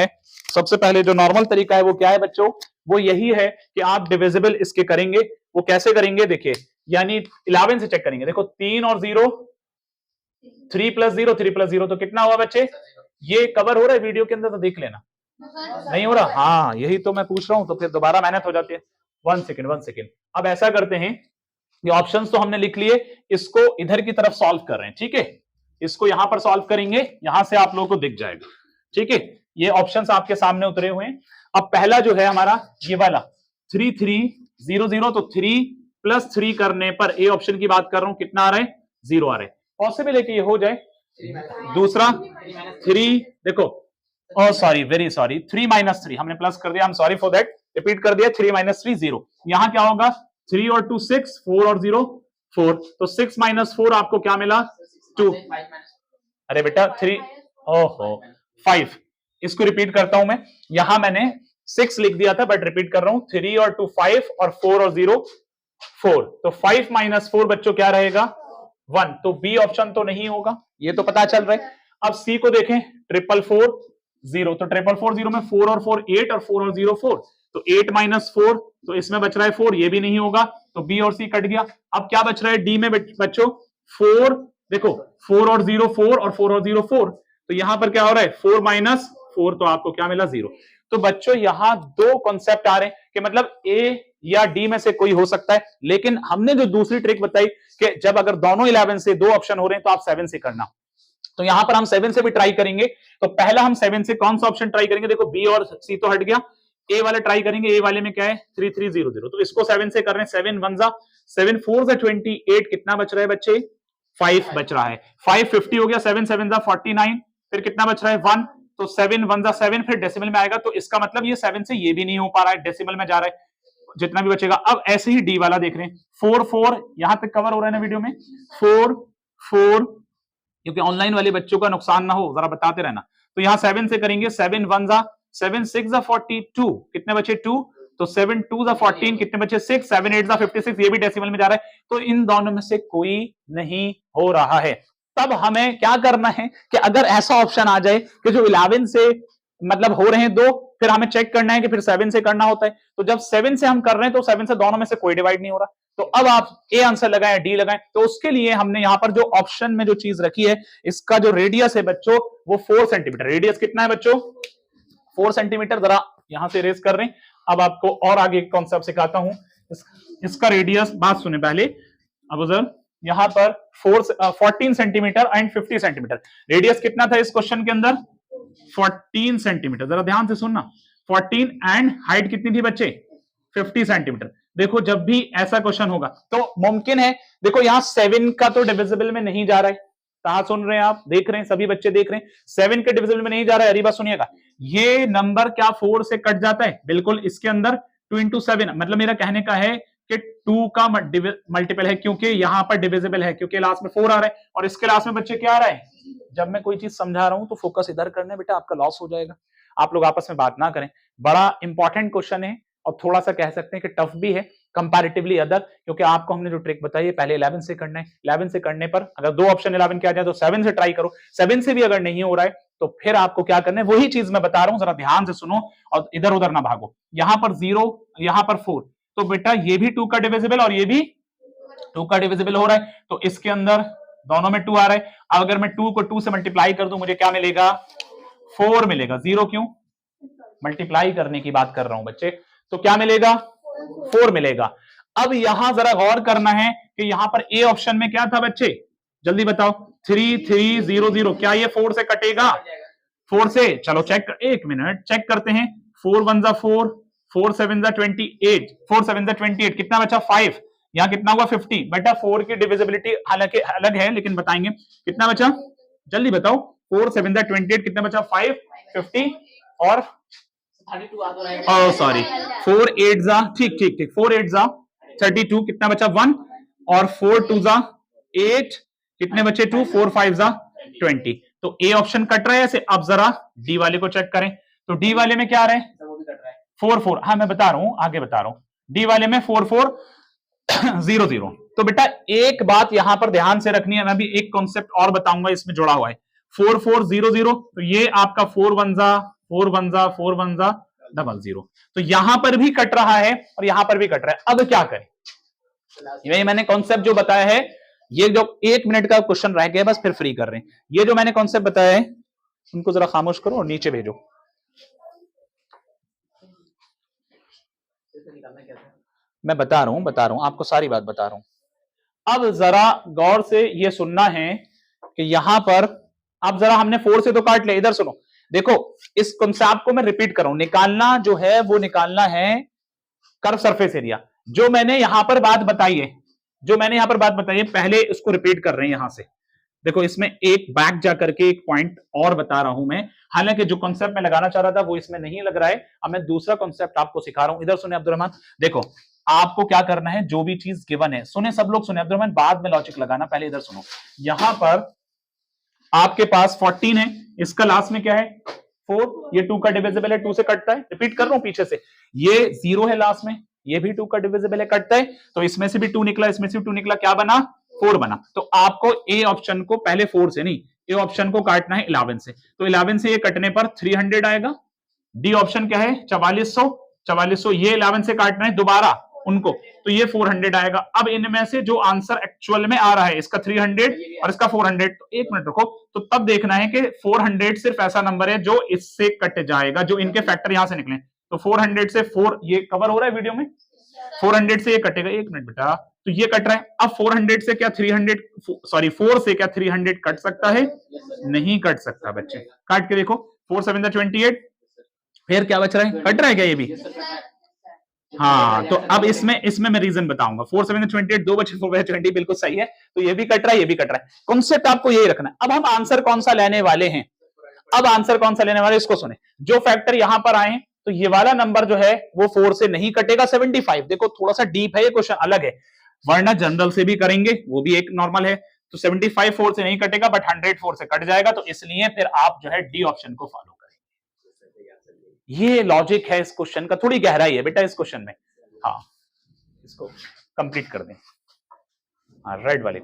है वो क्या है बच्चों? वो यही है कि आप डिविजिबल इसके करेंगे। वो कैसे करेंगे? देखिए, यानी 11 से चेक करेंगे। देखो 3 और 0, 3 + 0, 3 + 0 तो कितना हुआ बच्चे? ये कवर हो रहा है वीडियो के अंदर तो देख लेना। नहीं हो रहा? हाँ, यही तो मैं पूछ रहा हूं, तो फिर दोबारा मेहनत हो जाती है। 1 सेकेंड। अब ऐसा करते हैं, ये ऑप्शंस तो हमने लिख लिए, इसको इधर की तरफ सॉल्व कर रहे हैं, ठीक है। इसको यहां पर सॉल्व करेंगे, यहां से आप लोगों को दिख जाएगा, ठीक है। ये ऑप्शंस आपके सामने उतरे हुए हैं। अब पहला जो है हमारा ये वाला 3300, तो 3 + 3 करने पर, ए ऑप्शन की बात कर रहा हूं, कितना आ रहा है? 0 आ रहा है। पॉसिबल है कि ये हो जाए। दूसरा 3, देखो, सॉरी, वेरी सॉरी, 3 - 3 हमने प्लस कर दिया, आई am sorry for that, repeat कर दिया। 3 - 3 0, यहां क्या होगा? 3 और 2 6, 4 और 0 4, तो 6 - 4 आपको क्या मिला? 2। अरे बेटा 3, ओहो 5। इसको रिपीट करता हूं मैं, यहां मैंने 6 लिख दिया था बट रिपीट कर रहा हूं, 3 और 2 5 और 4 और 0 4, तो 5 - 4 बच्चों क्या रहेगा? 1। तो बी ऑप्शन तो नहीं होगा, ये तो पता चल रहा है। अब सी को देखें, 444 तो 444 में 4 और 4 8 और 4 और 0 4, तो 8 - 4, तो इसमें बच रहा है 4, ये भी नहीं होगा, तो बी और सी कट गया। अब क्या बच रहा है डी में बच्चों? 4, देखो 4 और 0 4 और 4 और 0 4, तो यहां पर क्या हो रहा है? 4 - 4, तो आपको क्या मिला? 0। तो बच्चों यहां दो कॉन्सेप्ट आ रहे हैं कि मतलब ए या डी में से कोई हो सकता है, लेकिन हमने जो दूसरी ट्रिक बताई कि जब अगर दोनों 11 से दो ऑप्शन हो रहे हैं तो आप 7 से करना। तो यहां पर हम 7 से भी ट्राई करेंगे। तो पहला हम 7 से कौन सा ऑप्शन ट्राई करेंगे? देखो बी और सी तो हट गया, ए वाला ट्राई करेंगे। ए वाले में क्या है? 3300। तो इसको 7 से कर रहे हैं। 7 1 जा 7 4 जा 28, कितना बच रहा है बच्चे? 5 बच रहा है। 5 50 हो गया। 7 7 जा 49, फिर कितना बच रहा है? 1। तो 7 1 जा 7, फिर डेसिमल में आएगा। तो इसका मतलब ये 7 से ये भी नहीं हो पा रहा है, डेसिमल में जा रहा है, जितना भी बचेगा। अब ऐसे ही डी वाला देख रहे हैं। 4 4 यहां तक कवर हो रहा है ना वीडियो में? 4 4, क्योंकि ऑनलाइन वाले बच्चों का नुकसान ना हो, जरा बताते रहना। तो यहां 7 से करेंगे। 7 1 जा 7 6 जा 42, कितने बचे? 2। तो 7 2 जा 14, कितने बचे? 6। 7 8 जा 56, ये भी डेसिमल में जा रहा है। तो इन दोनों में से कोई नहीं हो रहा है। तब हमें क्या करना है कि अगर ऐसा ऑप्शन आ जाए कि जो 11 से मतलब हो रहे हैं दो, फिर हमें चेक करना है कि फिर 7 से करना होता है। तो जब 7 से हम कर रहे हैं तो 7 से दोनों में से कोई डिवाइड नहीं हो रहा। तो अब आप ए आंसर लगाएं, डी लगाएं। तो उसके लिए हमने यहां पर जो ऑप्शन में जो चीज रखी है, इसका जो रेडियस है बच्चों वो 4 सेंटीमीटर। रेडियस कितना है बच्चों? 4 सेंटीमीटर। जरा यहां से रेस कर रहे हैं। अब आपको और आगे कॉन्सेप्ट सिखाता हूं। इसका रेडियस, बात सुने पहले। अब उधर यहां पर 14 सेंटीमीटर एंड 50 सेंटीमीटर। रेडियस कितना था इस क्वेश्चन के अंदर? 14 सेंटीमीटर। जरा ध्यान से सुनना। 14 एंड हाइट कितनी थी बच्चे? 50 सेंटीमीटर। देखो जब भी ऐसा क्वेश्चन होगा तो मुमकिन है, देखो यहां 7 का तो डिविजिबल में नहीं जा रहा है। कहां सुन रहे हैं आप? देख रहे हैं, सभी बच्चे देख रहे हैं। 7 के डिविजिबल में नहीं जा रहा है। अरे बात सुनिएगा, ये नंबर क्या 4 से कट जाता है? बिल्कुल। इसके अंदर 2 इंटू 7, मतलब मेरा कहने का है कि 2 का मल्टीपल है, क्योंकि यहां पर डिविजिबल है, क्योंकि लास्ट में 4 आ रहा है। और इसके लास्ट में बच्चे क्या आ रहा है? जब मैं कोई चीज समझा रहा हूं तो फोकस इधर करना है बेटा, आपका लॉस हो जाएगा। आप लोग आपस में बात ना करें। बड़ा इंपॉर्टेंट क्वेश्चन है और थोड़ा सा कह सकते हैं कि टफ भी है कंपैरेटिवली अदर, क्योंकि आपको हमने जो ट्रिक बताई है पहले 11 से करना है। 11 से करने पर अगर दो ऑप्शन 11 के आ जाए तो 7 से ट्राई करो। 7 से भी अगर नहीं हो रहा है तो फिर आपको क्या करना है, वही चीज मैं बता रहा हूं, जरा ध्यान से सुनो और इधर उधर ना भागो। यहां पर 0, यहां पर 4, तो बेटा ये भी 2 का डिविजिबल और ये भी 2 का डिविजिबल हो रहा है। तो इसके अंदर दोनों में 2 आ रहा है। अब अगर मैं 2 को 2 से मल्टीप्लाई कर दूं, मुझे क्या मिलेगा? 4 मिलेगा। 0 क्यों? मल्टीप्लाई करने की बात कर रहा हूं बच्चे। तो क्या मिलेगा? 4 मिलेगा। अब यहां जरा गौर करना है कि यहां पर ए ऑप्शन में क्या था बच्चे? जल्दी बताओ। 3 3 0 0, क्या ये 4 से कटेगा? 4 से, चलो चेक, एक मिनट चेक करते हैं। 4 1 जा 4, 4 7 जा 28, 4 7 जा 28, कितना बचा? 5। यहां कितना हुआ? 50। बेटा 4 की डिविजिबिलिटी हालांकि अलग है, लेकिन बताएंगे कितना बचा, जल्दी बताओ। 4 7 जा 28, कितना बचा? 5 50 और सॉरी 4 8 जा, ठीक ठीक ठीक, 4 8 जा 32, कितना बचा? 1। और 4 2 जा 8, कितने बचे? 2। 4 5 जा 20। तो ए ऑप्शन कट रहा है ऐसे। अब जरा डी वाले को चेक करें। तो डी वाले में क्या आ रहा है? 4 4। हाँ मैं बता रहा हूं, आगे बता रहा हूं। डी वाले में 4 4 0 0। तो बेटा एक बात यहां पर ध्यान से रखनी है, मैं भी एक कॉन्सेप्ट और बताऊंगा इसमें जुड़ा हुआ है। 4 4 0 0, तो ये आपका 4 1 जा 4 1 जा 4 1 जा 00। तो यहां पर भी कट रहा है और यहां पर भी कट रहा है। अब क्या करें? ये मैंने कॉन्सेप्ट जो बताया है, ये जो 1 मिनट का क्वेश्चन रह गया बस, फिर फ्री कर रहे हैं। ये जो मैंने कॉन्सेप्ट बताया है उनको जरा खामोश करो और नीचे भेजो। मैं बता रहा हूं आपको, सारी बात बता रहा हूं। अब जरा गौर से ये सुनना है कि यहां पर अब जरा हमने 4 से तो काट लिया। इधर सुनो, देखो इस कॉन्सेप्ट को मैं रिपीट कर रहा हूं। निकालना जो है वो निकालना है कर्व सरफेस एरिया। जो मैंने यहां पर बात बताई है, पहले इसको रिपीट कर रहे हैं यहां से। देखो इसमें एक बैक जाकर के एक पॉइंट और बता रहा हूं मैं, हालांकि जो कॉन्सेप्ट मैं लगाना चाह रहा था वो इसमें नहीं लग रहा है। अब मैं दूसरा कॉन्सेप्ट आपको सिखा रहा हूं। इधर सुने अब्दुर्रहमान, देखो आपको क्या करना है, जो भी चीज गिवन है, सुने सब लोग सुने, अब्दुर्रहमान बाद में लॉजिक लगाना, पहले इधर सुनो। यहां पर आपके पास 14 है, इसका लास्ट में क्या है? 4। ये 2 का डिविजिबल है, 2 से कटता है। रिपीट कर रहा हूं पीछे से। ये 0 है लास्ट में, ये भी 2 का डिविजिबल है, कटता है। तो इसमें से भी 2 निकला, इसमें से भी 2 निकला, क्या बना? 4 बना। तो आपको ए ऑप्शन को पहले 4 से नहीं, ए ऑप्शन को काटना है 11 से। तो 11 से ये कटने पर 300 आएगा। डी ऑप्शन क्या है? 4400। ये 11 से काटना है दोबारा उनको, तो ये 400 आएगा। अब इनमें से जो आंसर एक्चुअल में आ रहा है, इसका 300 और इसका 400, तो एक मिनट रुको। तो तब देखना है कि 400 सिर्फ ऐसा नंबर है जो इससे कट जाएगा, जो इनके फैक्टर यहां से निकले। तो 400 से 4 ये कवर हो रहा है वीडियो में, 400 से ये कटेगा, एक मिनट बेटा, तो ये कट रहा है। अब 400 से क्या 300 सॉरी 4 से क्या 300 कट सकता है? नहीं कट सकता बच्चे, काट के देखो 4 7 28, फिर क्या बच रहा है? कट रहा है क्या ये भी? हाँ, तो अब इसमें मैं रीजन बताऊंगा। 4 7 28, 2 बचे 4 20, बिल्कुल सही है। तो ये भी कट रहा है, ये भी कट रहा है। कॉन्सेप्ट आपको यही रखना है। अब हम आंसर कौन सा लेने वाले हैं? अब आंसर कौन सा लेने वाले, इसको सुने। जो फैक्टर यहां पर आए तो ये वाला नंबर जो है वो 4 से नहीं कटेगा, 75। देखो थोड़ा सा डीप है ये क्वेश्चन, अलग है, वरना जनरल से भी करेंगे, वो भी एक नॉर्मल है। तो 75 4 से नहीं कटेगा, बट 100 4 से कट जाएगा, तो इसलिए फिर आप जो है डी ऑप्शन को फॉलो करेंगे। ये लॉजिक है इस क्वेश्चन का, थोड़ी गहराई है बेटा इस क्वेश्चन में। हाँ, इसको कंप्लीट कर दें। हाँ, रेड वाले